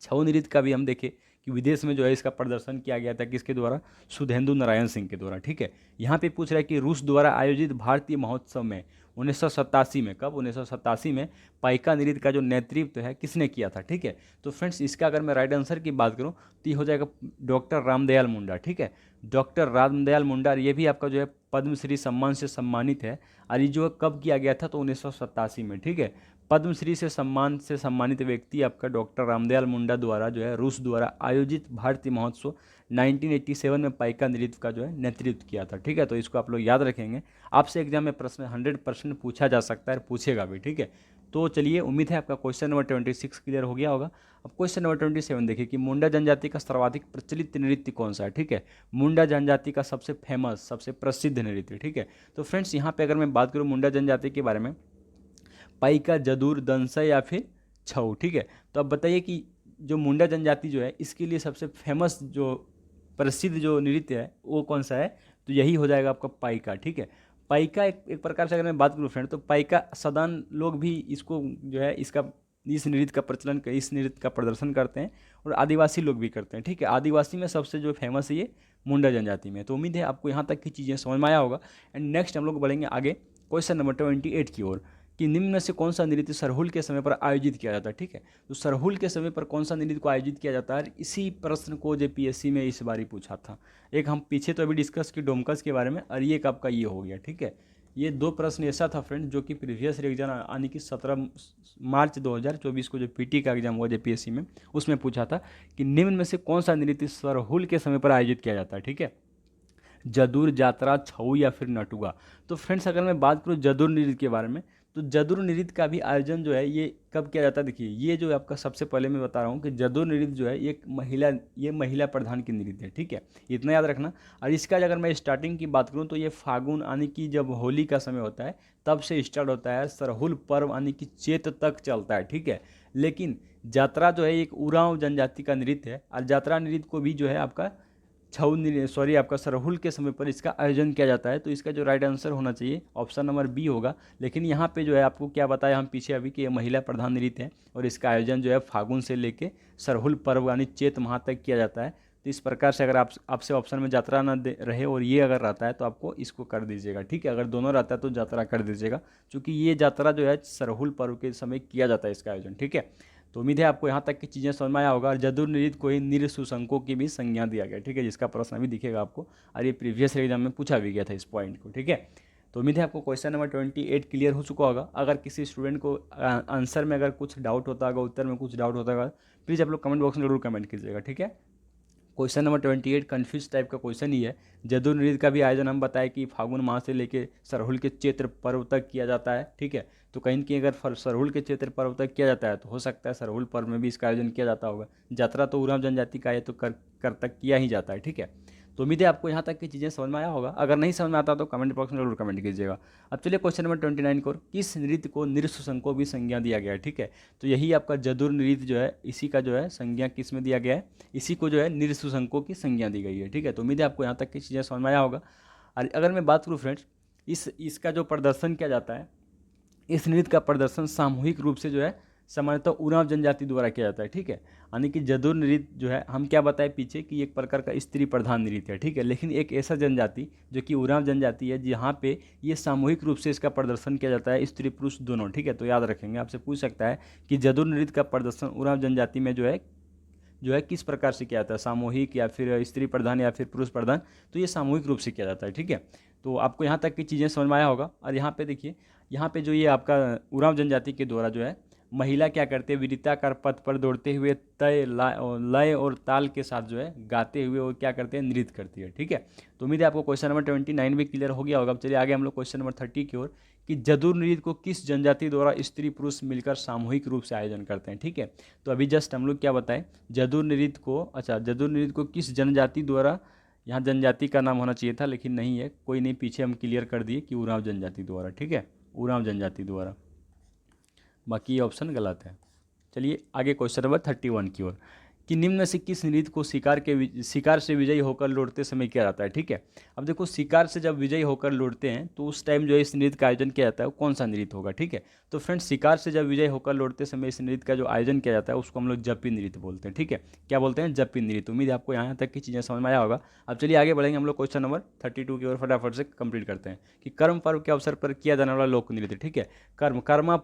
छऊ नृत्य का भी हम देखें कि विदेश में जो है इसका प्रदर्शन किया गया था किसके द्वारा, सुधेंदु नारायण सिंह के द्वारा। ठीक है, यहाँ पे पूछ रहा है कि रूस द्वारा आयोजित भारतीय महोत्सव में 1987 में, कब, 1987 में पाइका नृत्य का जो नेतृत्व है किसने किया था। ठीक है, तो फ्रेंड्स इसका अगर मैं राइट आंसर की बात करूँ तो ये हो जाएगा डॉक्टर रामदयाल मुंडा। ठीक है, डॉक्टर रामदयाल मुंडा, ये भी आपका जो है पद्मश्री सम्मान से सम्मानित है। और ये जो है कब किया गया था, तो 1987 में। ठीक है, पद्मश्री से सम्मानित व्यक्ति आपका डॉक्टर रामदयाल मुंडा द्वारा जो है रूस द्वारा आयोजित भारतीय महोत्सव 1987 में पाइका नृत्य का जो है नेतृत्व किया था। ठीक है, तो इसको आप लोग याद रखेंगे। आपसे एग्जाम में प्रश्न 100% पूछा जा सकता है, पूछेगा भी। ठीक है, तो चलिए उम्मीद है आपका क्वेश्चन नंबर 26 क्लियर हो गया होगा। अब क्वेश्चन नंबर 27 देखिए कि मुंडा जनजाति का सर्वाधिक प्रचलित नृत्य कौन सा है। ठीक है, मुंडा जनजाति का सबसे फेमस, सबसे प्रसिद्ध नृत्य। ठीक है, तो फ्रेंड्स यहाँ पे अगर मैं बात करूँ मुंडा जनजाति के बारे में, पाइका, जदूर, दंसा या फिर छऊ। ठीक है, तो अब बताइए कि जो मुंडा जनजाति जो है इसके लिए सबसे फेमस जो प्रसिद्ध जो नृत्य है वो कौन सा है, तो यही हो जाएगा आपका पाइका। ठीक है, पाइका एक प्रकार से अगर मैं बात करूँ फ्रेंड तो पाइका सदान लोग भी इसको जो है इस नृत्य का प्रचलन, इस नृत्य का प्रदर्शन करते हैं और आदिवासी लोग भी करते हैं। ठीक है, आदिवासी में सबसे जो फेमस है ये मुंडा जनजाति में। तो उम्मीद है आपको यहाँ तक की चीज़ें समझ में आया होगा। एंड नेक्स्ट हम लोग बढ़ेंगे आगे क्वेश्चन नंबर 28 की ओर कि निम्न में से कौन सा नृत्य सरहुल के समय पर आयोजित किया जाता है। ठीक है, तो सरहुल के समय पर कौन सा नृत्य को आयोजित किया जाता है, इसी प्रश्न को जेपीएससी में इस बार ही पूछा था। एक हम पीछे तो अभी डिस्कस की डोमकस के बारे में, और ये आपका ये हो गया। ठीक है, ये दो प्रश्न ऐसा था फ्रेंड जो कि प्रीवियस एग्जाम यानी कि 17 मार्च 2024 को जो पीटी का एग्जाम हुआ जेपीएससी में उसमें पूछा था कि निम्न में से कौन सा नृत्य सरहुल के समय पर आयोजित किया जाता है। ठीक है, जदुर, जात्रा, छऊ या फिर नटुआ। तो फ्रेंड्स अगर मैं बात करूँ जदुर नृत्य के बारे में, तो जदुर नृत्य का भी आयोजन जो है ये कब किया जाता है, देखिए ये जो आपका सबसे पहले मैं बता रहा हूँ कि जदुर नृत्य जो है ये महिला प्रधान की नृत्य है, ठीक है, इतना याद रखना। और इसका अगर मैं स्टार्टिंग की बात करूँ तो ये फागुन यानी कि जब होली का समय होता है तब से स्टार्ट होता है, सरहुल पर्व यानी कि चैत तक चलता है, ठीक है। लेकिन यात्रा जो है एक उरांव जनजाति का नृत्य है, और यात्रा नृत्य को भी जो है आपका आपका सरहुल के समय पर इसका आयोजन किया जाता है। तो इसका जो राइट आंसर होना चाहिए ऑप्शन नंबर बी होगा। लेकिन यहाँ पे जो है आपको क्या बताया हम पीछे अभी कि ये महिला प्रधान नृत्य है और इसका आयोजन जो है फागुन से लेके सरहुल पर्व यानी चैत माह तक किया जाता है। तो इस प्रकार से अगर आपसे ऑप्शन में यात्रा ना दे रहे और ये अगर रहता है तो आपको इसको कर दीजिएगा, ठीक है। अगर दोनों रहता है तो यात्रा कर दीजिएगा, क्योंकि ये यात्रा जो है सरहुल पर्व के समय किया जाता है इसका आयोजन, ठीक है। तो उम्मीद है आपको यहाँ तक की चीज़ें समझ में आया होगा। और जदुर नृत्य को ही निरशुशंकों की भी संज्ञा दिया गया, ठीक है, जिसका प्रश्न अभी दिखेगा आपको, और ये प्रीवियस एग्जाम में पूछा भी गया था इस पॉइंट को, ठीक है। तो उम्मीद है आपको क्वेश्चन नंबर 28 क्लियर हो चुका होगा। अगर किसी स्टूडेंट को आंसर में अगर कुछ डाउट होता होगा, उत्तर में कुछ डाउट होता होगा, प्लीज़ आप लोग कमेंट बॉक्स में जरूर कमेंट कीजिएगा, ठीक है। क्वेश्चन नंबर 28 कन्फ्यूज टाइप का क्वेश्चन ही है। जदुर नृत्य का भी आयोजन हम बताएं कि फागुन माह से लेके सरहुल के चैत्र पर्व तक किया जाता है, ठीक है। तो कहीं कि अगर सरहुल के चैत्र पर्व तक किया जाता है तो हो सकता है सरहुल पर्व में भी इसका आयोजन किया जाता होगा। यात्रा तो उरांव जनजाति का है तो कर तक किया ही जाता है, ठीक है। तो उम्मीद है आपको यहाँ तक की चीज़ें समझ में आया होगा। अगर नहीं समझ में आता तो कमेंट बॉक्स में जरूर कमेंट कीजिएगा। अब चलिए क्वेश्चन नंबर 29 को, किस नृत्य को नृशंको भी संज्ञा दिया गया है, ठीक है। तो यही आपका जदुर नृत्य जो है इसी का जो है संज्ञा किस में दिया गया है, इसी को जो है नृशंको की संज्ञा दी गई है, ठीक है। तो उम्मीद है आपको यहाँ तक की चीज़ें समझ में आया होगा। और अगर मैं बात करूँ फ्रेंड्स, इसका जो प्रदर्शन किया जाता है, इस नृत्य का प्रदर्शन सामूहिक रूप से जो है सामान्यतः उरांव जनजाति द्वारा किया जाता है, ठीक है। यानी कि जदुर नृत्य जो है हम क्या बताए पीछे कि एक प्रकार का स्त्री प्रधान नृत्य है, ठीक है। लेकिन एक ऐसा जनजाति जो कि उरांव जनजाति है जहाँ पे ये सामूहिक रूप से इसका प्रदर्शन किया जाता है, स्त्री पुरुष दोनों, ठीक है। तो याद रखेंगे, आपसे पूछ सकता है कि जदुर नृत्य का प्रदर्शन उरांव जनजाति में जो है किस प्रकार से किया जाता है, सामूहिक या फिर स्त्री प्रधान या फिर पुरुष प्रधान। तो ये सामूहिक रूप से किया जाता है, ठीक है। तो आपको यहाँ तक की चीज़ें समझ में आया होगा। और यहाँ पे देखिए, यहाँ पे जो ये आपका उरांव जनजाति के द्वारा जो है महिला क्या करते हैं, वृत्ताकार पथ पर दौड़ते हुए तय लय और ताल के साथ जो है गाते हुए और क्या करते हैं, नृत्य करती है, ठीक है। तो उम्मीद है आपको क्वेश्चन नंबर 29 भी क्लियर हो गया होगा। अब चलिए आगे हम लोग क्वेश्चन नंबर 30 की ओर, कि जदुर नृत्य को किस जनजाति द्वारा स्त्री पुरुष मिलकर सामूहिक रूप से आयोजन करते हैं, ठीक है। तो अभी जस्ट हम लोग क्या बताएं, जदुर नृत्य को, जदुर नृत्य को किस जनजाति द्वारा, यहाँ जनजाति का नाम होना चाहिए था लेकिन नहीं है, कोई नहीं, पीछे हम क्लियर कर दिए कि उरांव जनजाति द्वारा, ठीक है, उरांव जनजाति द्वारा, बाकी ये ऑप्शन गलत है। चलिए आगे क्वेश्चन नंबर 31 की ओर, कि निम्न में से किस नृत्य को शिकार से विजयी होकर लौटते समय किया जाता है, ठीक है। अब देखो, शिकार से जब विजयी होकर लौटते हैं तो उस टाइम जो है इस नृत्य का आयोजन किया जाता है, वो कौन सा नृत्य होगा, ठीक है। तो फ्रेंड्स, शिकार से जब विजयी होकर लौटते समय इस नृत्य का जो आयोजन किया जाता है उसको हम लोग जप्पी नृत्य बोलते हैं, ठीक है। क्या बोलते हैं, जप्पी नृत्य। उम्मीद है आपको यहाँ तक की चीज़ें समझ में आया होगा। अब चलिए आगे बढ़ेंगे हम लोग क्वेश्चन नंबर 32 की ओर, फटाफट से कंप्लीट करते हैं, कि कर्म पर्व के अवसर पर किया जाने वाला लोक नृत्य, ठीक है। कर्मा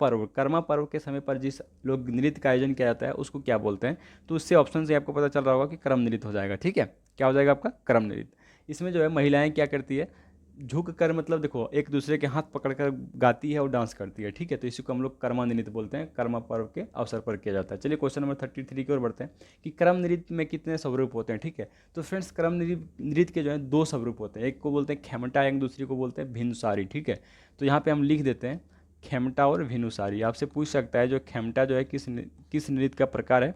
पर्व के समय पर जिस लोक नृत्य का आयोजन किया जाता है उसको क्या बोलते हैं। तो उससे ऑप्शन से आपको पता चल रहा होगा कि क्रम नृत्य हो जाएगा, ठीक है। क्या हो जाएगा आपका, क्रम नृत्य। इसमें जो है महिलाएं क्या करती है, झुक कर, मतलब देखो एक दूसरे के हाथ पकड़कर गाती है और डांस करती है, ठीक है। तो इसी को हम लोग कर्मा नृत्य बोलते हैं, कर्मा पर्व के अवसर पर किया जाता है। चलिए क्वेश्चन नंबर 33 की ओर बढ़ते हैं, कि क्रम नृत्य में कितने स्वरूप होते हैं, ठीक है। तो फ्रेंड्स, क्रम नृत्य के जो है 2 स्वरूप होते हैं, एक को बोलते हैं खेमटा, एक दूसरे को बोलते हैं भिनुसारी, ठीक है। तो यहाँ पे हम लिख देते हैं खेमटा और भिनुसारी। आपसे पूछ सकता है जो खेमटा जो है किस नृत्य का प्रकार है,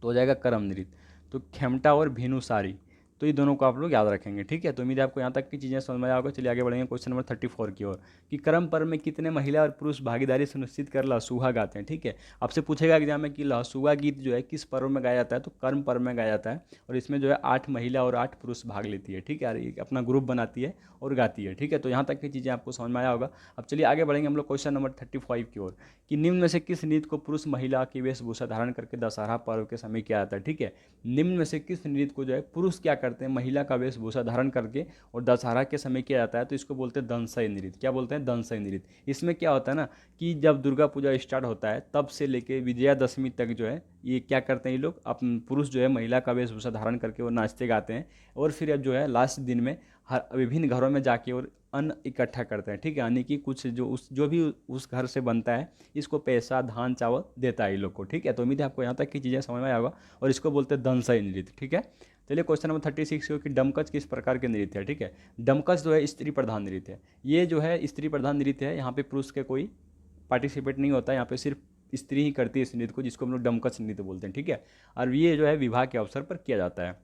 तो हो जाएगा कर्म नृत्य। तो खेमटा और भेनुसारी, तो ये दोनों को आप लोग याद रखेंगे, ठीक है। तो उम्मीद है आपको यहाँ तक की चीज़ें समझ में आया होगा। चलिए आगे बढ़ेंगे क्वेश्चन नंबर 34 की ओर, कि कर्म पर्व में कितने महिला और पुरुष भागीदारी सुनिश्चित कर लहसुहा गाते हैं, ठीक है। आपसे पूछेगा एग्जाम में कि लहसुहा गीत जो है किस पर्व में गाया जाता है, तो कर्म पर्व में गाया जाता है। और इसमें जो है 8 महिला और 8 पुरुष भाग लेती है, ठीक है, और अपना ग्रुप बनाती है और गाती है, ठीक है। तो यहाँ तक की चीज़ें आपको समझ में आया होगा। अब चलिए आगे बढ़ेंगे हम लोग क्वेश्चन नंबर 35 की ओर, कि निम्न में से किस नृत्य को पुरुष महिला की वेशभूषा धारण करके दशहरा पर्व के समय किया जाता है, ठीक है। निम्न में से किस नृत्य को जो है पुरुष क्या करते हैं, महिला का वेशभूषा धारण करके और दशहरा के समय किया जाता है, तो इसको बोलते हैं दंसई नृत्य। क्या बोलते हैं, दंसई नृत्य। इसमें क्या होता है ना, कि जब दुर्गा पूजा स्टार्ट होता है तब से लेके विजयादशमी तक जो है ये क्या करते हैं, ये लोग अपने पुरुष जो है महिला का वेशभूषा धारण करके वो नाचते गाते हैं, और फिर अब जो है लास्ट दिन में हर विभिन्न घरों में जाके और अन्न इकट्ठा करते हैं, ठीक है। यानी कि कुछ जो भी उस घर से बनता है इसको पैसा धान चावल देता है ये लोग को, ठीक है। तो उम्मीद है आपको यहाँ तक की चीज़ें समझ में आया होगा। और इसको बोलते हैं दंसई नृत्य, ठीक है। चलिए क्वेश्चन नंबर 36 कि डमकच किस प्रकार के नृत्य है। ठीक है, डमकच जो है स्त्री प्रधान नृत्य है। ये जो है स्त्री प्रधान नृत्य है, यहाँ पे पुरुष के कोई पार्टिसिपेट नहीं होता है, यहाँ पे सिर्फ स्त्री ही करती है इस नृत्य को, जिसको हम लोग डमकच नृत्य बोलते हैं। ठीक है, और ये जो है विवाह के अवसर पर किया जाता है।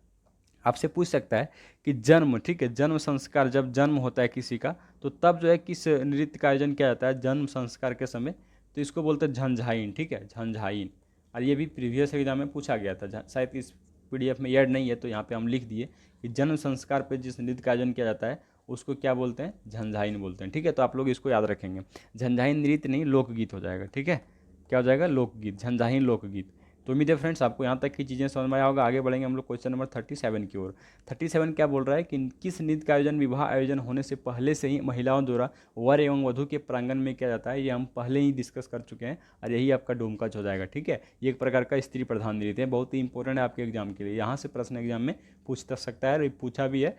आपसे पूछ सकता है कि जन्म, ठीक है, जन्म संस्कार, जब जन्म होता है किसी का तो तब जो है किस नृत्य का आयोजन किया जाता है जन्म संस्कार के समय, तो इसको बोलते हैं झंझाइन। ठीक है, झंझाइन। और ये भी प्रीवियस एग्जाम में पूछा गया था, शायद इस पीडीएफ में ऐड नहीं है तो यहाँ पे हम लिख दिए कि जन्म संस्कार पे जिस नृत्य का आयोजन किया जाता है उसको क्या बोलते हैं, झंझाइन बोलते हैं। ठीक है, तो आप लोग इसको याद रखेंगे, झंझाइन नृत्य नहीं लोकगीत हो जाएगा। ठीक है, क्या हो जाएगा, लोकगीत, झंझाइन लोकगीत। तो उम्मीद है फ्रेंड्स आपको यहाँ तक की चीज़ें समझ में आया होगा। आगे बढ़ेंगे हम लोग क्वेश्चन नंबर 37 की ओर। 37 क्या बोल रहा है कि किस नृत्य का आयोजन विवाह आयोजन होने से पहले से ही महिलाओं द्वारा वर एवं वधु के प्रांगण में किया जाता है। ये हम पहले ही डिस्कस कर चुके हैं और यही आपका डोमकच हो जाएगा। ठीक है, ये एक प्रकार का स्त्री प्रधान नृत्य है, बहुत ही इंपॉर्टेंट है आपके एग्जाम के लिए, यहाँ से प्रश्न एग्जाम में पूछ सकता है और पूछा भी है,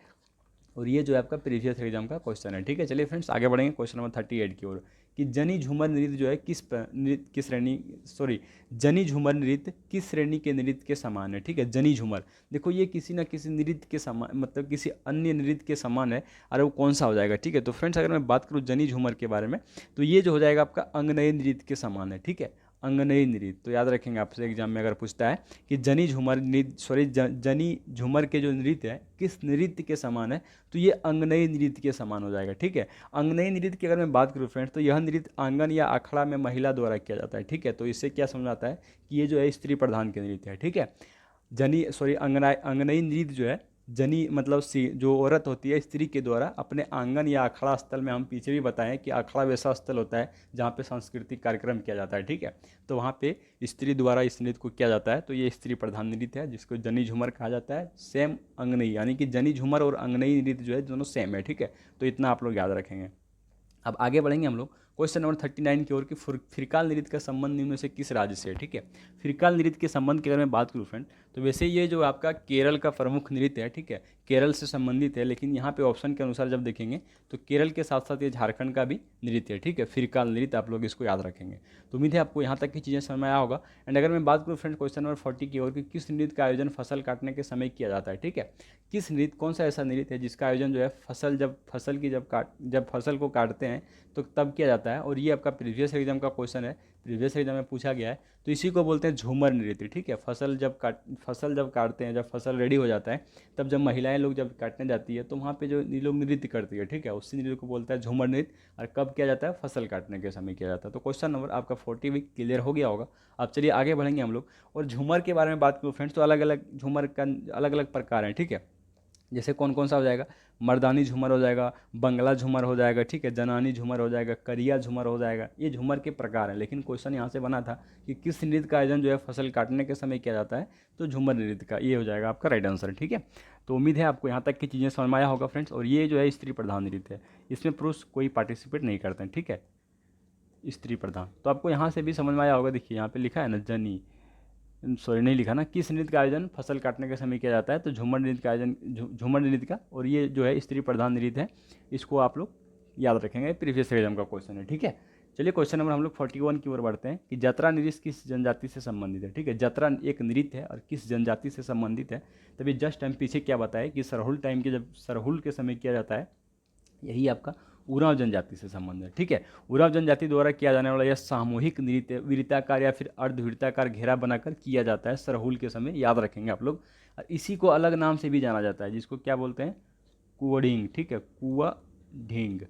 और ये जो है आपका प्रीवियस एग्जाम का क्वेश्चन है। ठीक है, चलिए फ्रेंड्स आगे बढ़ेंगे क्वेश्चन नंबर 38 की ओर कि जनी झूमर नृत्य जो है किस श्रेणी, सॉरी, जनी झूमर नृत्य किस श्रेणी के नृत्य के समान है। ठीक है, जनी झूमर, देखो ये किसी ना किसी नृत्य के समान, मतलब किसी अन्य नृत्य के समान है, और वो कौन सा हो जाएगा। ठीक है, तो फ्रेंड्स अगर मैं बात करूँ जनी झूमर के बारे में तो ये जो हो जाएगा आपका अंगनयी नृत्य के समान है। ठीक है, अंगनयी नृत्य, तो याद रखेंगे आपसे एग्जाम में अगर पूछता है कि जनी झूमर नृत्य, सॉरी, जनी झूमर के जो नृत्य है किस नृत्य के समान है, तो ये अंगनयी नृत्य के समान हो जाएगा। ठीक है, अंगनयी नृत्य की अगर मैं बात करूँ फ्रेंड्स तो यह नृत्य आंगन या अखड़ा में महिला द्वारा किया जाता है। ठीक है, तो इससे क्या समझ आता है कि ये जो है स्त्री प्रधान के नृत्य है। ठीक है, जनी, सॉरी, अंगनयी नृत्य जो है, जनी मतलब जो औरत होती है स्त्री के द्वारा अपने आंगन या अखाड़ा स्थल में, हम पीछे भी बताएं कि अखाड़ा वैसा स्थल होता है जहाँ पे सांस्कृतिक कार्यक्रम किया जाता है। ठीक है, तो वहाँ पे स्त्री द्वारा इस नृत्य को किया जाता है, तो ये स्त्री प्रधान नृत्य है जिसको जनी झूमर कहा जाता है। सेम अंगनई, यानी कि जनी झूमर और अंगनई नृत्य जो है दोनों सेम है। ठीक है, तो इतना आप लोग याद रखेंगे। अब आगे बढ़ेंगे हम लोग क्वेश्चन नंबर 39 की ओर कि फिरकाल नृत्य का संबंध निम्न में से किस राज्य से है। ठीक है, फिरकाल नृत्य के संबंध की अगर मैं बात करूँ फ्रेंड तो वैसे ये जो आपका केरल का प्रमुख नृत्य है, ठीक है, केरल से संबंधित है, लेकिन यहाँ पे ऑप्शन के अनुसार जब देखेंगे तो केरल के साथ साथ ये झारखंड का भी नृत्य है। ठीक है, फिरकाल नृत्य, आप लोग इसको याद रखेंगे। तो उम्मीद है आपको यहाँ तक की चीज़ें समझ में आया होगा। एंड अगर मैं बात करूँ फ्रेंड क्वेश्चन नंबर 40 की ओर कि किस नृत्य का आयोजन फसल काटने के समय किया जाता है। ठीक है, किस नृत्य, कौन सा ऐसा नृत्य है जिसका आयोजन जो है जब फसल को काटते हैं तो तब किया जाता है, और ये आपका प्रीवियस एग्जाम का क्वेश्चन है, प्रीवियस एग्जाम में पूछा गया है। तो इसी को बोलते हैं झूमर नृत्य। ठीक है, फसल जब काटते हैं, जब फसल रेडी हो जाता है तब जब महिलाएं लोग जब काटने जाती है तो वहाँ पे जो ये लोग नृत्य करती है, ठीक है, उसी नृत्य को बोलता है झूमर नृत्य। और कब किया जाता है, फसल काटने के समय किया जाता है। तो क्वेश्चन नंबर आपका 40 भी क्लियर हो गया होगा। अब चलिए आगे बढ़ेंगे हम लोग, और झूमर के बारे में बात करूँ फ्रेंड्स तो अलग अलग झूमर का अलग अलग प्रकार हैं। ठीक है, जैसे कौन कौन सा हो जाएगा, मर्दानी झूमर हो जाएगा, बंगला झूमर हो जाएगा, ठीक है, जनानी झूमर हो जाएगा, करिया झूमर हो जाएगा। ये झूमर के प्रकार हैं, लेकिन क्वेश्चन यहाँ से बना था कि किस नृत्य का आयोजन जो है फसल काटने के समय किया जाता है, तो झूमर नृत्य का, ये हो जाएगा आपका राइट आंसर। ठीक है, तो उम्मीद है आपको यहाँ तक की चीज़ें समझ में आया होगा फ्रेंड्स। और ये जो है स्त्री प्रधान नृत्य है, इसमें पुरुष कोई पार्टिसिपेट नहीं करते हैं। ठीक है, स्त्री प्रधान, तो आपको यहाँ से भी समझ में आया होगा। देखिए यहाँ पे लिखा है ना, जनी, सॉरी नहीं लिखा ना, किस नृत्य का आयोजन फसल काटने के समय किया जाता है, तो झूमर नृत्य का आयोजन, झूमर नृत्य का, और ये जो है स्त्री प्रधान नृत्य है, इसको आप लोग याद रखेंगे, प्रीवियस एग्जाम का क्वेश्चन है। ठीक है, चलिए क्वेश्चन नंबर हम लोग 41 की ओर बढ़ते हैं कि जतरा नृत्य किस जनजाति से संबंधित है। ठीक है, जतरा एक नृत्य है और किस जनजाति से संबंधित है। तभी जस्ट टाइम पीछे क्या बताया कि सरहुल टाइम के, जब सरहुल के समय किया जाता है, यही आपका उरांव जनजाति से संबंध है। ठीक है, उरांव जनजाति द्वारा किया जाने वाला यह सामूहिक नृत्य वृत्ताकार या फिर अर्धवृत्ताकार घेरा बनाकर किया जाता है सरहुल के समय, याद रखेंगे आप लोग। और इसी को अलग नाम से भी जाना जाता है, जिसको क्या बोलते हैं, कुआढिंग। ठीक है, कुआढिंग,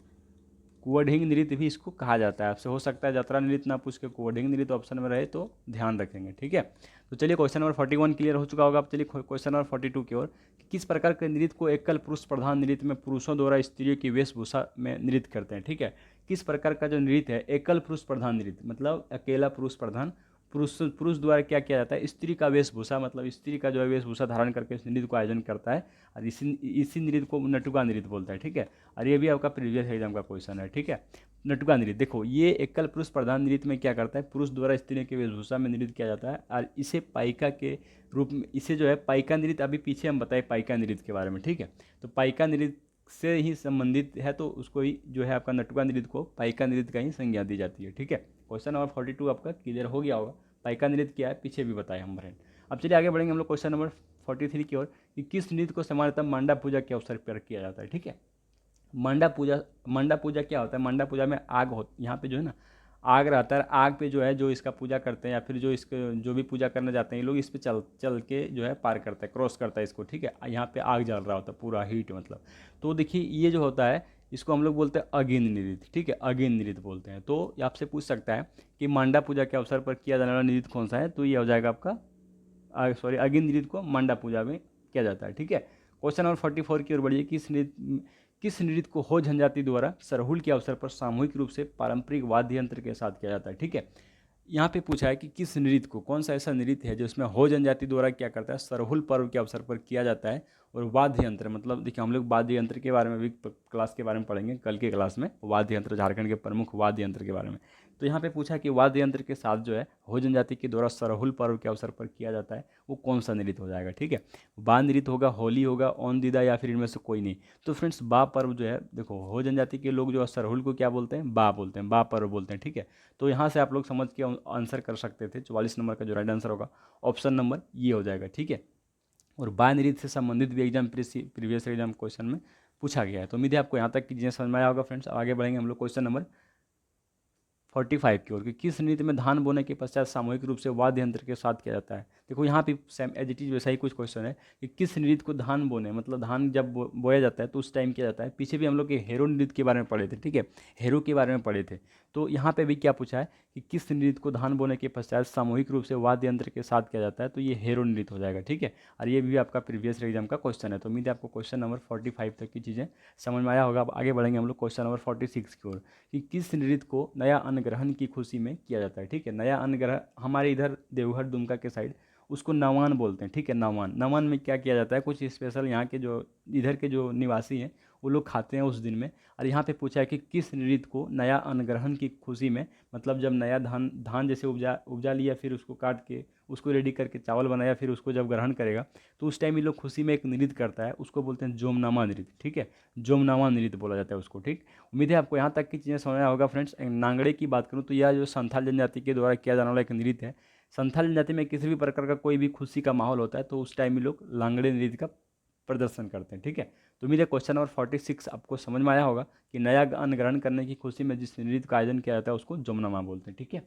कुआढिंग नृत्य भी इसको कहा जाता है। आपसे हो सकता है जतरा नृत्य ना पूछ के कुआढिंग नृत्य ऑप्शन में रहे, तो ध्यान रखेंगे। ठीक है, तो चलिए क्वेश्चन नंबर 41 क्लियर हो चुका होगा। अब चलिए क्वेश्चन नंबर 42 की ओर, किस प्रकार के नृत्य को एकल पुरुष प्रधान नृत्य में पुरुषों द्वारा स्त्रियों की वेशभूषा में नृत्य करते हैं। ठीक है, किस प्रकार का जो नृत्य है एकल पुरुष प्रधान नृत्य, मतलब अकेला पुरुष प्रधान, पुरुष द्वारा क्या किया जाता है, स्त्री का वेशभूषा, मतलब स्त्री का जो है वेशभूषा धारण करके इस नृत्य को आयोजन करता है, और इसी नृत्य को नटुका नृत्य बोलता है। ठीक है, और ये भी आपका प्रीवियस एग्जाम का क्वेश्चन है। ठीक है, नटुका नृत्य, देखो ये एकल पुरुष प्रधान नृत्य में क्या करता है, पुरुष द्वारा स्त्री के वेशभूषा में नृत्य किया जाता है, और इसे पाइका के रूप में, इसे जो है पाइका नृत्य, अभी पीछे हम बताए पाइका नृत्य के बारे में। ठीक है, तो पाइका नृत्य से ही संबंधित है, तो उसको ही जो है आपका नटुका नृत्य को पाइका नृत्य का ही संज्ञा दी जाती है। ठीक है, क्वेश्चन नंबर 42 आपका क्लियर हो गया होगा। पाइका नृत्य क्या है पीछे भी बताया हम फ्रेंड। अब चलिए आगे बढ़ेंगे हम लोग क्वेश्चन नंबर 43 की ओर कि किस नृत्य को सामान्यतः मंडा पूजा के अवसर पर किया जाता है। ठीक है, मंडा पूजा क्या होता है? मंडा पूजा में आग हो, यहाँ पे जो है ना आग रहता है, आग पे जो है जो इसका पूजा करते हैं या फिर जो इसके जो भी पूजा करने जाते हैं ये लोग इस पे चल चल के जो है पार करता है, क्रॉस करता है इसको। ठीक है, यहाँ पे आग जल रहा होता है, पूरा हीट मतलब। तो देखिए ये जो होता है इसको हम लोग बोलते हैं अग्नि नृत्य। ठीक है, अग्नि नृत्य बोलते हैं। तो ये आपसे पूछ सकता है कि मंडा पूजा के अवसर पर किया जाने वाला नृत्य कौन सा है, तो ये हो जाएगा आपका सॉरी अग्नि नृत्य को मंडा पूजा में किया जाता है। ठीक है, क्वेश्चन नंबर 44 की ओर बढ़िए। किस नृत्य को हो जनजाति द्वारा सरहुल के अवसर पर सामूहिक रूप से पारंपरिक वाद्य यंत्र के साथ किया जाता है। ठीक है, यहाँ पे पूछा है कि किस नृत्य को, कौन सा ऐसा नृत्य है जो इसमें हो जनजाति द्वारा क्या करता है, सरहुल पर्व के अवसर पर किया जाता है। और वाद्य यंत्र मतलब देखिए हम लोग वाद्य यंत्र के बारे में भी क्लास के बारे में पढ़ेंगे कल के क्लास में, वाद्य यंत्र झारखंड के प्रमुख वाद्य यंत्र के बारे में। तो यहाँ पे पूछा कि वाद्य यंत्र के साथ जो है हो जनजाति के द्वारा सरहुल पर्व के अवसर पर किया जाता है, वो कौन सा नृत्य हो जाएगा। ठीक है, बाल नृत्य होगा, होली होगा, ओन दीदा या फिर इनमें से कोई नहीं। तो फ्रेंड्स बा पर्व जो है, देखो हो जनजाति के लोग जो है सरहुल को क्या बोलते हैं, बा बोलते हैं, बा पर्व बोलते हैं। ठीक है, तो यहाँ से आप लोग समझ के आंसर कर सकते थे। 44 नंबर का जो राइट आंसर होगा ऑप्शन नंबर ये हो जाएगा। ठीक है, और बाल नृत्य से संबंधित भी एग्जाम प्रीवियस एग्जाम क्वेश्चन में पूछा गया है। तो उम्मीद है आपको यहाँ तक की चीज़ें समझ में आया होगा फ्रेंड्स। आगे बढ़ेंगे हम लोग क्वेश्चन नंबर 45 की ओर कि किस नृत्य में धान बोने के पश्चात सामूहिक रूप से वाद्य यंत्र के साथ किया जाता है। देखो यहाँ पे सेम एज इट इज वैसा ही कुछ क्वेश्चन है कि किस नृत्य को धान बोने मतलब धान जब बोया जाता है तो उस टाइम किया जाता है। पीछे भी हम लोग हेरो नृत्य के बारे में पढ़े थे। ठीक है, हेरो के बारे में पढ़े थे। तो यहाँ पे भी क्या पूछा है कि किस नृत्य को धान बोने के पश्चात सामूहिक रूप से वाद्य यंत्र के साथ किया जाता है, तो ये हेरो नृत्य हो जाएगा। ठीक है, और ये भी आपका प्रीवियस एग्जाम का क्वेश्चन है। तो उम्मीद है आपको क्वेश्चन नंबर 45 तक की चीज़ें समझ में आया होगा। अब आगे बढ़ेंगे हम लोग क्वेश्चन नंबर 46 की ओर कि किस नृत्य को नया अन्न ग्रहण की खुशी में किया जाता है। ठीक है, नया अन्न ग्रहण हमारे इधर देवघर दुमका के साइड उसको नवान बोलते हैं। ठीक है, नवान, नवान में क्या किया जाता है, कुछ स्पेशल यहाँ के जो इधर के जो निवासी हैं वो लोग खाते हैं उस दिन में। और यहाँ पे पूछा है कि किस नृत्य को नया अन्न ग्रहण की खुशी में, मतलब जब नया धान धान जैसे उपजा लिया, फिर उसको काट के उसको रेडी करके चावल बनाया, फिर उसको जब ग्रहण करेगा तो उस टाइम ये लोग खुशी में एक नृत्य करता है, उसको बोलते हैं जोमनामा नृत्य। ठीक है, जोमनामा नृत्य बोला जाता है उसको। ठीक, उम्मीद है आपको यहाँ तक की चीज़ें समझ आया होगा फ्रेंड्स। नांगड़े की बात करूँ तो यह जो संथाल जनजाति के द्वारा किया जाने वाला एक नृत्य है। संथाल जनजाति में किसी भी प्रकार का कोई भी खुशी का माहौल होता है तो उस टाइम में लोग लांगड़े नृत्य का प्रदर्शन करते हैं। ठीक है, तो उम्मीद है क्वेश्चन नंबर 46 आपको समझ में आया होगा कि नया अन्न ग्रहण करने की खुशी में जिस नृत्य का आयोजन किया जाता है उसको जोमनामा बोलते हैं। ठीक है,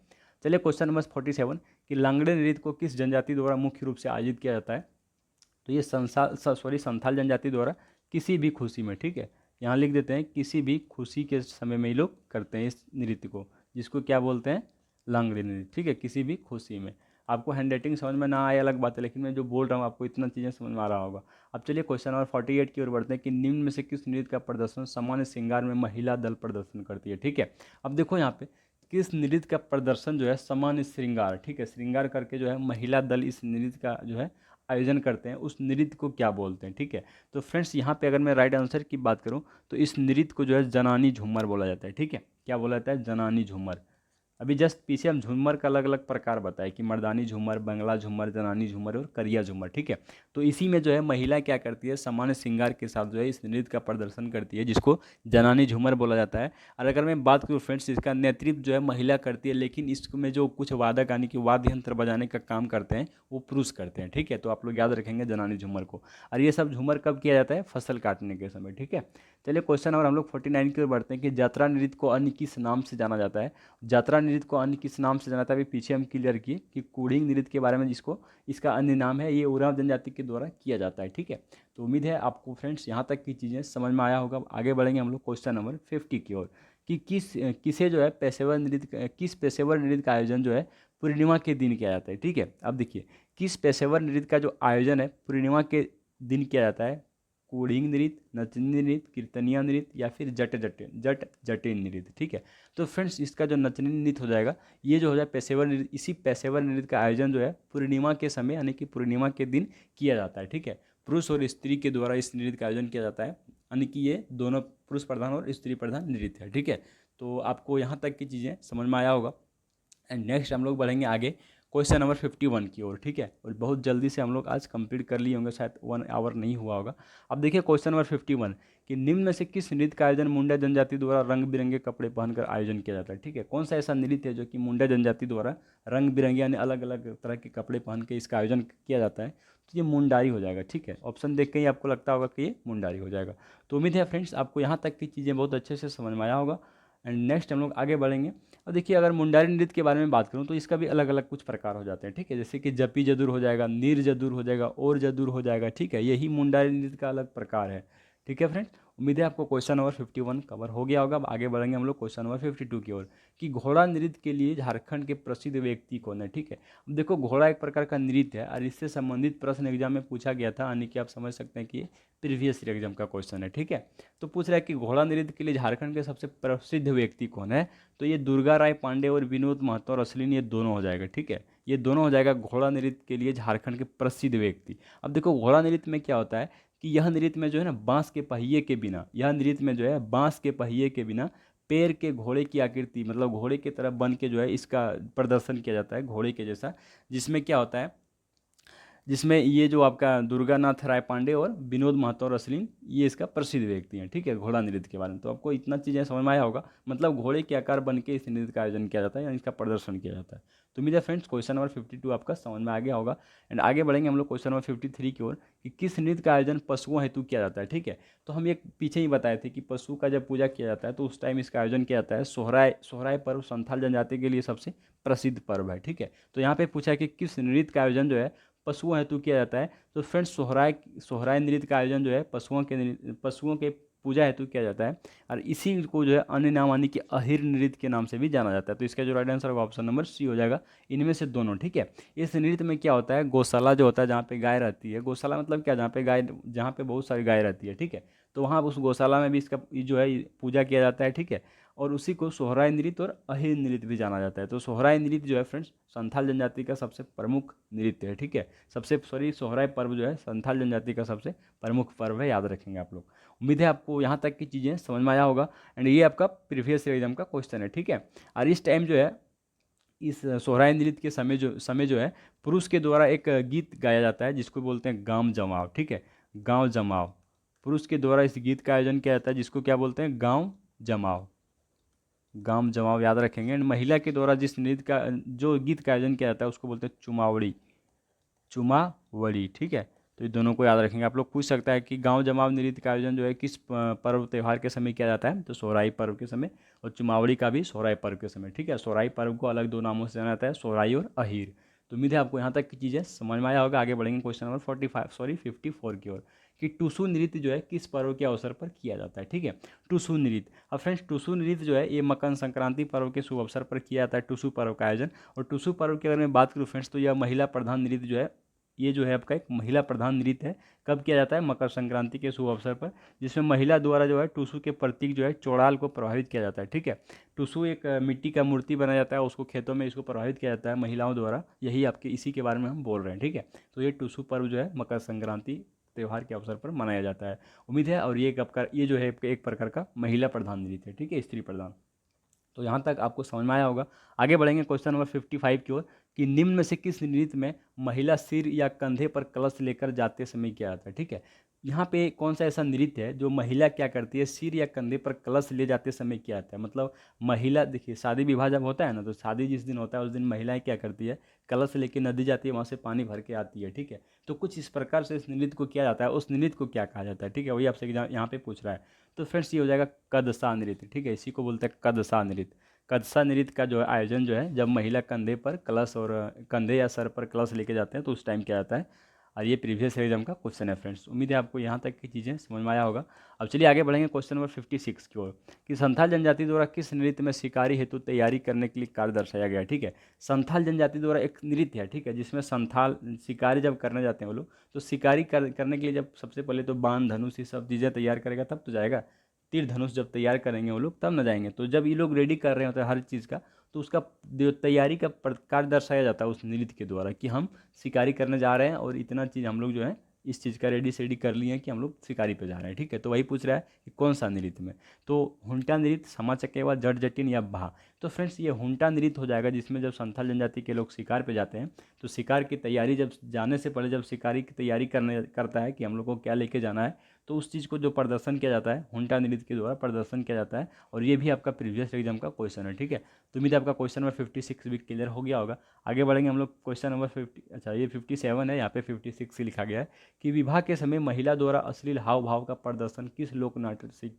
चलिए क्वेश्चन नंबर 47 कि लांगड़े नृत्य को किस जनजाति द्वारा मुख्य रूप से आयोजित किया जाता है, तो ये संथाल जनजाति द्वारा किसी भी खुशी में। ठीक है, यहाँ लिख देते हैं किसी भी खुशी के समय में ये लोग करते हैं इस नृत्य को, जिसको क्या बोलते हैं, लांगड़ी नृत्य। ठीक है, किसी भी खुशी में। आपको हैंड राइटिंग समझ में ना आए अलग बात है, लेकिन मैं जो बोल रहा हूँ आपको इतना चीज़ें समझ में आ रहा होगा। अब चलिए क्वेश्चन नंबर 48 की ओर बढ़ते हैं कि निम्न में से किस नृत्य का प्रदर्शन सामान्य श्रृंगार में महिला दल प्रदर्शन करती है। ठीक है, अब देखो यहाँ पे किस नृत्य का प्रदर्शन जो है सामान्य श्रृंगार, ठीक है, श्रृंगार करके जो है महिला दल इस नृत्य का जो है आयोजन करते हैं, उस नृत्य को क्या बोलते हैं। ठीक है, तो फ्रेंड्स यहाँ पे अगर मैं राइट आंसर की बात करूँ तो इस नृत्य को जो है जनानी झूमर बोला जाता है। ठीक है, क्या बोला जाता है, जनानी झूमर। अभी जस्ट पीछे हम झूमर का अलग अलग प्रकार बताए कि मर्दानी झूमर, बंगला झूमर, जनानी झूमर और करिया झूमर। ठीक है, तो इसी में जो है महिला क्या करती है, सामान्य श्रृंगार के साथ जो है इस नृत्य का प्रदर्शन करती है, जिसको जनानी झूमर बोला जाता है। और अगर मैं बात करूँ फ्रेंड्स, इसका नेतृत्व जो है महिला करती है, लेकिन इसमें जो कुछ वादक यानी कि वाद्य यंत्र बजाने का काम करते हैं वो पुरुष करते हैं। ठीक है, तो आप लोग याद रखेंगे जनानी झूमर को। और ये सब झूमर कब किया जाता है, फसल काटने के समय। ठीक है, चलिए क्वेश्चन और हम लोग 49 की ओर बढ़ते हैं कि यात्रा नृत्य को अन्य किस नाम से जाना जाता है। यात्रा नृत्य को अन्य किस नाम से जाना जाता है, अभी पीछे हम क्लियर किए कि कूड़िंग नृत्य के बारे में, जिसको इसका अन्य नाम है, ये उरांव जनजाति के द्वारा किया जाता है। ठीक है, तो उम्मीद है आपको फ्रेंड्स यहाँ तक की चीज़ें समझ में आया होगा। आगे बढ़ेंगे हम लोग क्वेश्चन नंबर 50 की ओर कि किसे जो है किस पेशेवर नृत्य का आयोजन जो है पूर्णिमा के दिन किया जाता है। ठीक है, अब देखिए किस पेशेवर नृत्य का जो आयोजन है पूर्णिमा के दिन किया जाता है, कूड़िंग नृत्य, नचनी नृत्य, कीर्तनिया नृत्य या फिर जट जटिन नृत्य। ठीक है, तो फ्रेंड्स इसका जो नचनी नृत्य हो जाएगा, ये जो हो जाए पेशेवर नृत्य, इसी पेशेवर नृत्य का आयोजन जो है पूर्णिमा के समय यानी कि पूर्णिमा के दिन किया जाता है। ठीक है, पुरुष और स्त्री के द्वारा इस नृत्य का आयोजन किया जाता है, यानी कि ये दोनों पुरुष प्रधान और स्त्री प्रधान नृत्य है। ठीक है, तो आपको यहाँ तक की चीज़ें समझ में आया होगा। एंड नेक्स्ट हम लोग बढ़ेंगे आगे क्वेश्चन नंबर 51 की ओर। ठीक है, और बहुत जल्दी से हम लोग आज कंप्लीट कर लिए होंगे, शायद 1 आवर नहीं हुआ होगा। अब देखिए क्वेश्चन नंबर 51 कि निम्न में से किस नृत्य का आयोजन मुंडा जनजाति द्वारा रंग बिरंगे कपड़े पहनकर आयोजन किया जाता है। ठीक है, कौन सा ऐसा नृत्य है जो कि मुंडा जनजाति द्वारा रंग बिरंगे यानी अलग अलग तरह के कपड़े पहन के इसका आयोजन किया जाता है, तो ये मुंडारी हो जाएगा। ठीक है, ऑप्शन देख के ही आपको लगता होगा कि ये मुंडारी हो जाएगा। तो उम्मीद है फ्रेंड्स आपको यहाँ तक की चीज़ें बहुत अच्छे से समझ में आया होगा। एंड नेक्स्ट हम लोग आगे बढ़ेंगे। और देखिए, अगर मुंडारी नृत्य के बारे में बात करूँ तो इसका भी अलग अलग कुछ प्रकार हो जाते हैं। ठीक है, जैसे कि जपी जदुर हो जाएगा, नीर जदुर हो जाएगा, और जदुर हो जाएगा। ठीक है, यही मुंडारी नृत्य का अलग प्रकार है। ठीक है फ्रेंड्स, उम्मीद है आपको क्वेश्चन नंबर 51 कवर हो गया होगा। अब आगे बढ़ेंगे हम लोग क्वेश्चन नंबर 52 की ओर, कि घोड़ा नृत्य के लिए झारखंड के प्रसिद्ध व्यक्ति कौन है। ठीक है, अब देखो, घोड़ा एक प्रकार का नृत्य है और इससे संबंधित प्रश्न एग्जाम में पूछा गया था, यानी कि आप समझ सकते हैं कि ये प्रीवियस ईयर एग्जाम का क्वेश्चन है। ठीक है, तो पूछ रहा है कि घोड़ा नृत्य के लिए झारखंड के सबसे प्रसिद्ध व्यक्ति कौन है। तो ये दुर्गा राय पांडे और विनोद महतो और अश्लीन, ये दोनों हो जाएगा। ठीक है, ये दोनों हो जाएगा घोड़ा नृत्य के लिए झारखंड के प्रसिद्ध व्यक्ति। अब देखो, घोड़ा नृत्य में क्या होता है कि यह नृत्य में जो है ना, बांस के पहिए के बिना, यह नृत्य में जो है बांस के पहिए के बिना पैर के घोड़े की आकृति, मतलब घोड़े की तरह बन के जो है इसका प्रदर्शन किया जाता है, घोड़े के जैसा। जिसमें क्या होता है, जिसमें ये जो आपका दुर्गानाथ राय पांडे और विनोद महतो और अश्लीन, ये इसका प्रसिद्ध व्यक्ति हैं। ठीक है, घोड़ा नृत्य के बारे में तो आपको इतना चीज़ें समझ में आया होगा। मतलब घोड़े के आकार बन के इस नृत्य का आयोजन किया जाता है या इसका प्रदर्शन किया जाता है। तो उम्मीद है फ्रेंड्स क्वेश्चन नंबर 52 आपका समझ में आ गया होगा। एंड आगे बढ़ेंगे हम लोग क्वेश्चन नंबर 53 की ओर, कि किस नृत्य का आयोजन पशुओं हेतु किया जाता है। ठीक है, तो हम एक पीछे ही बताए थे कि पशु का जब पूजा किया जाता है तो उस टाइम इसका आयोजन किया जाता है। सोहराय, सोहराय पर्व संथाल जनजाति के लिए सबसे प्रसिद्ध पर्व है। ठीक है, तो यहाँ पे पूछा है कि किस नृत्य का आयोजन जो है पशुओं हेतु किया जाता है। तो फ्रेंड्स, सोहराय, सोहराय नृत्य का आयोजन जो है पशुओं के पूजा हेतु किया जाता है। और इसी को जो है अन्य नाम यानी कि अहिर नृत्य के नाम से भी जाना जाता है। तो इसका जो राइट आंसर होगा ऑप्शन नंबर सी हो जाएगा, इनमें से दोनों। ठीक है, इस नृत्य में क्या होता है, गौशाला जो होता है जहाँ पे गाय रहती है, गौशाला मतलब क्या, जहाँ पे बहुत सारी गाय रहती है। ठीक है, तो वहाँ उस गौशाला में भी इसका जो है पूजा किया जाता है। ठीक है, और उसी को सोहराय नृत्य और अहिर नृत्य भी जाना जाता है। तो सोहराय नृत्य जो है फ्रेंड्स संथाल जनजाति का सबसे प्रमुख नृत्य है। ठीक है, सोहराय पर्व जो है संथाल जनजाति का सबसे प्रमुख पर्व है, याद रखेंगे आप लोग। उम्मीद है आपको यहाँ तक की चीज़ें समझ में आया होगा। एंड ये आपका प्रीवियस एग्जाम का क्वेश्चन है। ठीक है, और इस टाइम जो है, इस सोहराय नृत्य के समय जो है पुरुष के द्वारा एक गीत गाया जाता है जिसको बोलते हैं गांव जमाव। ठीक है, गांव जमाव, पुरुष के द्वारा इस गीत का आयोजन किया जाता है जिसको क्या बोलते हैं, गांव जमाव। गांव जमाव याद रखेंगे। एंड महिला के द्वारा जिस नृत्य का, जो गीत का आयोजन किया जाता है उसको बोलते हैं चुमावड़ी, चुमावड़ी। ठीक है, तो ये दोनों को याद रखेंगे। आप लोग पूछ सकता है कि गांव जमाव नृत्य का आयोजन जो है किस पर्व त्यौहार के समय किया जाता है, तो सोहराई पर्व के समय, और चुमावड़ी का भी सोहराई पर्व के समय। ठीक है, सोहराई पर्व को अलग दो नामों से जाना जाता है, सोहराई और अहीर। तो उम्मीद है आपको यहाँ तक की चीज़ें समझ में आया होगा। आगे बढ़ेंगे क्वेश्चन नंबर 54 की ओर, कि टुसु नृत्य जो है किस पर्व के अवसर पर किया जाता है। ठीक है, टुसु नृत्य। अब फ्रेंड्स, टुसु नृत्य जो है ये मकर संक्रांति पर्व के शुभ अवसर पर किया जाता है, टुसु पर्व का आयोजन। और टुसु पर्व की अगर मैं बात करूँ फ्रेंड्स, तो यह महिला प्रधान नृत्य जो है, ये जो है आपका एक महिला प्रधान नृत्य है। कब किया जाता है, मकर संक्रांति के शुभ अवसर पर, जिसमें महिला द्वारा जो है टुसु के प्रतीक जो है चौड़ाल को प्रभावित किया जाता है। ठीक है, टुसु एक मिट्टी का मूर्ति बनाया जाता है, उसको खेतों में इसको प्रभावित किया जाता है महिलाओं द्वारा। यही आपके इसी के बारे में हम बोल रहे हैं। ठीक है, तो ये टुसु पर्व जो है मकर संक्रांति त्यौहार के अवसर पर मनाया जाता है। उम्मीद है, और ये आपका ये जो है एक प्रकार का महिला प्रधान नृत्य है। ठीक है, स्त्री प्रधान। तो यहाँ तक आपको समझ में आया होगा। आगे बढ़ेंगे क्वेश्चन नंबर 55 की ओर, कि निम्न में से किस नृत्य में महिला सिर या कंधे पर कलश लेकर जाते समय किया जाता है। ठीक है, यहाँ पे कौन सा ऐसा नृत्य है जो महिला क्या करती है, सिर या कंधे पर कलश ले जाते समय किया जाता है। मतलब महिला, देखिए शादी विवाह जब होता है ना, तो शादी जिस दिन होता है उस दिन महिलाएं क्या करती है, कलश लेके नदी जाती है, वहाँ से पानी भर के आती है। ठीक है, तो कुछ इस प्रकार से इस नृत्य को किया जाता है, उस नृत्य को क्या कहा जाता है। ठीक है, वही आपसे यहाँ पे पूछ रहा है। तो फ्रेंड्स, ये हो जाएगा कदसा नृत्य। ठीक है, इसी को बोलते हैं कदसा नृत्य। कदसा नृत्य का जो है आयोजन जो है, जब महिला कंधे पर कलश और कंधे या सर पर कलश लेके जाते हैं तो उस टाइम क्या जाता है। और ये प्रीवियस एग्जाम का क्वेश्चन है फ्रेंड्स। उम्मीद है आपको यहाँ तक की चीज़ें समझ में आया होगा। अब चलिए आगे बढ़ेंगे क्वेश्चन नंबर 56 की ओर, कि संथाल जनजाति द्वारा किस नृत्य में शिकारी हेतु तैयारी करने के लिए कार्य दर्शाया गया है। ठीक है, संथाल जनजाति द्वारा एक नृत्य है। ठीक है, जिसमें संथाल शिकारी जब करने जाते हैं वो लोग, तो शिकारी करने के लिए जब सबसे पहले तो बाण धनुष ये सब चीज़ें तैयार करेगा तब तो जाएगा। तीर धनुष जब तैयार करेंगे वो लोग तब न जाएंगे। तो जब ये लोग रेडी कर रहे होते हैं हर चीज़ का, तो उसका जो तैयारी का प्रकार दर्शाया जाता है उस नृत्य के द्वारा, कि हम शिकारी करने जा रहे हैं और इतना चीज़ हम लोग जो है इस चीज़ का रेडी कर लिए हैं कि हम लोग शिकारी पे जा रहे हैं। ठीक है, तो वही पूछ रहा है कि कौन सा नृत्य में। तो हुंटा नृत्य, समा चकेवा, जट जटिन या भा। तो फ्रेंड्स, ये हुंटा नृत्य हो जाएगा, जिसमें जब संथाल जनजाति के लोग शिकार पे जाते हैं तो शिकार की तैयारी, जब जाने से पहले जब शिकारी की तैयारी करता है कि हम लोग को क्या लेके जाना है, तो उस चीज़ को जो प्रदर्शन किया जाता है हुंटा नृत्य के द्वारा प्रदर्शन किया जाता है। और ये भी आपका प्रीवियस एग्जाम का क्वेश्चन है, ठीक है। तो उम्मीद है आपका क्वेश्चन नंबर 56 भी क्लियर हो गया होगा। आगे बढ़ेंगे हम लोग क्वेश्चन नंबर 50, अच्छा ये 57 है, यहाँ पे 56 से लिखा गया है कि विवाह के समय महिला द्वारा अश्लील हाव भाव का प्रदर्शन किस लोक नाट्य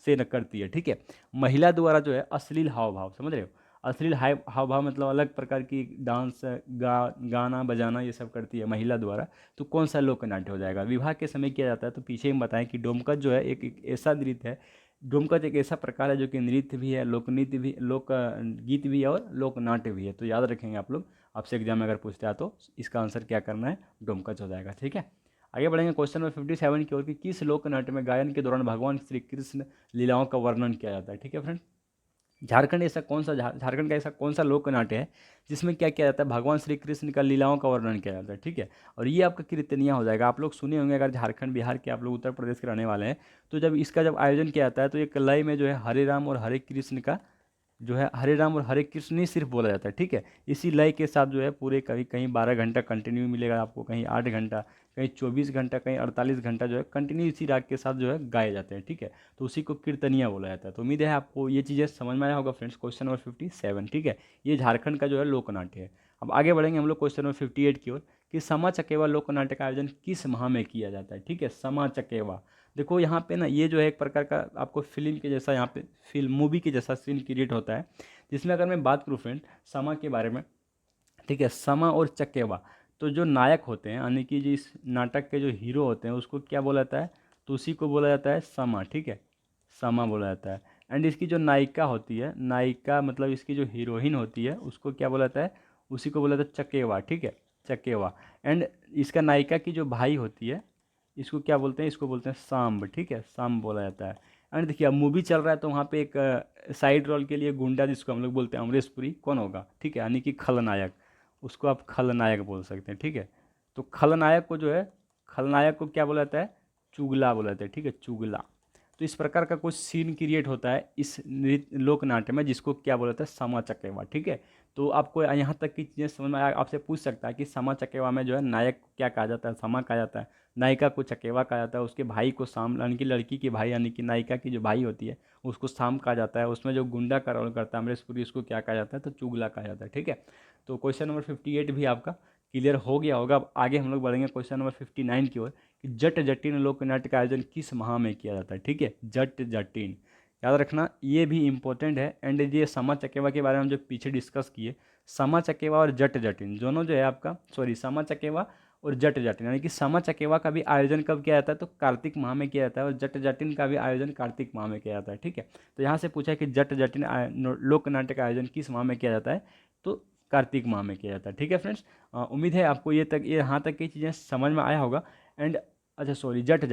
से न करती है, ठीक है। महिला द्वारा जो है अश्लील हाव भाव, समझ रहे हो, अश्लील हाव भाव मतलब अलग प्रकार की डांस गाना बजाना ये सब करती है महिला द्वारा। तो कौन सा लोक नाट्य हो जाएगा, विवाह के समय किया जाता है। तो पीछे हम बताएं कि डोमकच जो है एक ऐसा नृत्य है, डोमकच एक ऐसा प्रकार है जो कि नृत्य भी है, लोक नृत्य भी, लोक गीत भी है और लोक नाट्य भी है। तो याद रखेंगे आप लोग, आपसे एग्जाम में अगर पूछते हैं तो इसका आंसर क्या करना है, डोमकच हो जाएगा, ठीक है। आगे बढ़ेंगे क्वेश्चन नंबर 57 की ओर कि किस लोक नाट्य में गायन के दौरान भगवान श्री कृष्ण लीलाओं का वर्णन किया जाता है, ठीक है फ्रेंड। झारखंड का ऐसा कौन सा लोक नाट्य है जिसमें क्या किया जाता है, भगवान श्री कृष्ण का लीलाओं का वर्णन किया जाता है, ठीक है। और ये आपका कीर्तनिया हो जाएगा। आप लोग सुने होंगे, अगर झारखंड बिहार के आप लोग उत्तर प्रदेश के रहने वाले हैं तो जब इसका जब आयोजन किया जाता है तो एक लय में जो है हरे राम और हरे कृष्ण का जो है, हरे राम और हरे कृष्ण ही सिर्फ बोला जाता है, ठीक है। इसी लय के साथ जो है पूरे कहीं कहीं 12 घंटा कंटिन्यू मिलेगा आपको, कहीं 8 घंटा, कहीं 24 घंटा, कहीं 48 घंटा जो है कंटिन्यू इसी राग के साथ जो है गाए जाते हैं, ठीक है। तो उसी को कीर्तनिया बोला जाता है। तो उम्मीद है आपको ये चीज़ें समझ में आया होगा फ्रेंड्स। क्वेश्चन नंबर 57, ठीक है, ये झारखंड का जो है लोकनाट्य है। अब आगे बढ़ेंगे हम लोग क्वेश्चन नंबर 58 की ओर कि समा चकेवा लोकनाट्य का आयोजन किस माह में किया जाता है, ठीक है। समा चकेवा, देखो यहाँ पे ना ये जो है एक प्रकार का आपको फिल्म के जैसा, यहाँ पे फिल्म मूवी के जैसा सीन क्रिएट होता है, जिसमें अगर मैं बात करूँ फ्रेंड समा के बारे में, ठीक है, समा और चकेवा, तो जो नायक होते हैं यानी कि जिस नाटक के जो हीरो होते हैं उसको क्या बोला जाता है, तो उसी को बोला जाता है समा, ठीक है, समा बोला जाता है। एंड इसकी जो नायिका होती है, नायिका मतलब इसकी जो हीरोइन होती है उसको क्या बोला जाता है, उसी को बोला जाता है चकेवा, ठीक है, चकेवा। एंड इसका नायिका की जो भाई होती है इसको क्या बोलते हैं, इसको बोलते हैं सांब, ठीक है, सांब बोला जाता है। एंड देखिए अब मूवी चल रहा है तो वहाँ पे एक साइड रोल के लिए गुंडा जिसको हम लोग बोलते हैं अमरीश पुरी, कौन होगा, ठीक है, यानी कि खलनायक, उसको आप खलनायक बोल सकते हैं, ठीक है। तो खलनायक को जो है, खलनायक को क्या बोला जाता है, चुगला बोला जाता है, ठीक है, चुगला। तो इस प्रकार का कुछ सीन क्रिएट होता है इस नृत्य लोक नाट्य में जिसको क्या बोला जाता है, समा चकेवा, ठीक है। तो आपको यहाँ तक की चीज़ें समझ में आया, आपसे पूछ सकता है कि समा चकेवा में जो है नायक को क्या कहा जाता है, समा कहा जाता है, नायिका को चकेवा कहा जाता है, उसके भाई को शाम, यानी कि लड़की के भाई यानी कि नायिका की जो भाई होती है उसको शाम कहा जाता है, उसमें जो गुंडा का रोल करता है अमरीश पुरी उसको क्या कहा जाता है, तो चुगला कहा जाता है, ठीक है। तो क्वेश्चन नंबर 58 भी आपका क्लियर हो गया होगा। अब आगे हम लोग बढ़ेंगे क्वेश्चन नंबर 59 की ओर कि जट जटिन लोक नाट्य का आयोजन किस माह में किया जाता है, ठीक है, जट जटिन, याद रखना ये भी इंपॉर्टेंट है। एंड ये समा चकेवा के बारे में हम जो पीछे डिस्कस किए, समा चकेवा और जट जटिन दोनों जो है आपका, सॉरी, समा चकेवा और जट जटिन, यानी कि समा चकेवा का भी आयोजन कब किया जाता है, तो कार्तिक माह में किया जाता है, और जट जटिन का भी आयोजन कार्तिक माह में किया जाता है, ठीक है। तो यहाँ से पूछा है कि जट जटिन लोक नाट्य का आयोजन किस माह में किया जाता है, तो कार्तिक माह में किया जाता है, ठीक है फ्रेंड्स। उम्मीद है आपको ये यहाँ तक की चीज़ें समझ में आया होगा। एंड अच्छा सॉरी, जट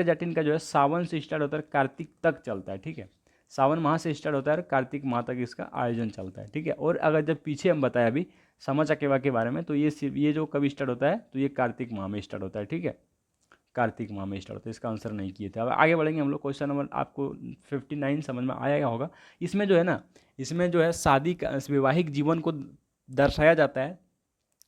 जटिन का जो है सावन से स्टार्ट होता है, कार्तिक तक चलता है, ठीक है, सावन माह से स्टार्ट होता है और कार्तिक माह तक इसका आयोजन चलता है, ठीक है। और अगर जब पीछे हम बताया अभी समा चकेवा के बारे में, तो ये जो कब स्टार्ट होता है, तो ये कार्तिक माह में स्टार्ट होता है, ठीक है, कार्तिक माह में स्टार्ट होता है। इसका आंसर नहीं किए थे। अब आगे बढ़ेंगे हम लोग क्वेश्चन नंबर, आपको 59 समझ में आया होगा। इसमें जो है ना, इसमें जो है शादी का वैवाहिक जीवन को दर्शाया जाता है।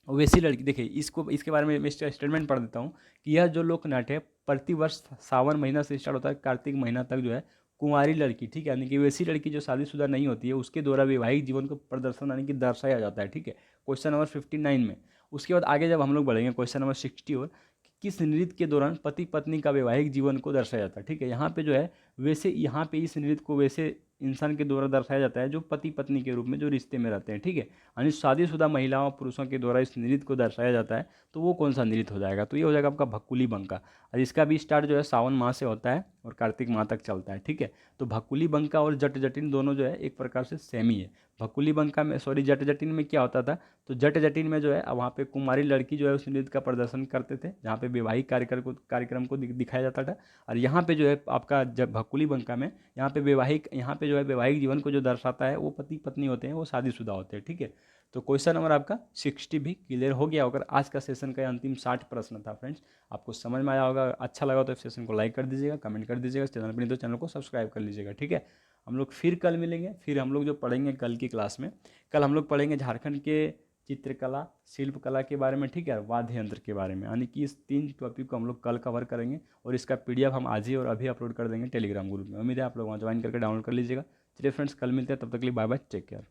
वैसी लड़की, देखिए इसको, इसके बारे में मैं स्टेटमेंट पढ़ देता हूँ कि यह जो लोक नाट्य है प्रतिवर्ष सावन महीना से स्टार्ट होता है, कार्तिक महीना तक जो है कुंवारी लड़की, ठीक है, यानी कि वैसी लड़की जो शादीशुदा नहीं होती है उसके द्वारा वैवाहिक जीवन को प्रदर्शन यानी कि दर्शाया जाता है, ठीक है, क्वेश्चन नंबर 59 में। उसके बाद आगे जब हम लोग बढ़ेंगे क्वेश्चन नंबर 60 और कि किस नृत्य के दौरान पति पत्नी का वैवाहिक जीवन को दर्शाया जाता है, ठीक है। यहाँ पे जो है वैसे, यहाँ पे इस नृत्य को वैसे इंसान के द्वारा दर्शाया जाता है जो पति पत्नी के रूप में जो रिश्ते में रहते हैं, ठीक है, यानी शादीशुदा महिलाओं पुरुषों के द्वारा इस नृत्य को दर्शाया जाता है। तो वो कौन सा नृत्य हो जाएगा, तो ये हो जाएगा आपका भक्कुली बंका। और इसका भी स्टार्ट जो है सावन माह से होता है और कार्तिक माह तक चलता है, ठीक है। तो भक्कुली बंका और जट जटिन दोनों जो है एक प्रकार से सेम ही है। भक्कुली बंका में, सॉरी, जट जटिन में क्या होता था, तो जट जटिन में जो है वहाँ पे कुमारी लड़की जो है उस नृत्य का प्रदर्शन करते थे जहाँ पे वैवाहिक कार्यक्रम को दिखाया जाता था। और यहाँ पे जो है आपका जब भक्कुली बंका में, यहाँ पे जो है वैवाहिक जीवन को जो दर्शाता है वो पति पत्नी होते हैं, वो शादीशुदा होते हैं, ठीक है। तो क्वेश्चन नंबर आपका 60 भी क्लियर हो गया होगा। आज का सेशन का अंतिम 60 प्रश्न था फ्रेंड्स, आपको समझ में आया होगा। अच्छा लगा तो सेशन को लाइक कर दीजिएगा, कमेंट कर दीजिएगा, चैनल पर नहीं तो चैनल को सब्सक्राइब कर लीजिएगा, ठीक है। हम लोग फिर कल मिलेंगे, फिर हम लोग जो पढ़ेंगे कल की क्लास में, कल हम लोग पढ़ेंगे चित्रकला, शिल्पकला के बारे में, ठीक है, वाद्य यंत्र के बारे में। यानी कि इस 3 टॉपिक को हम लोग कल कवर करेंगे और इसका PDF हम आज ही और अभी अपलोड कर देंगे टेलीग्राम ग्रुप में। उम्मीद है आप लोग वहाँ ज्वाइन करके डाउनलोड कर लीजिएगा। चलिए फ्रेंड्स, कल मिलते हैं, तब तक के लिए बाय बाय, टेक केयर।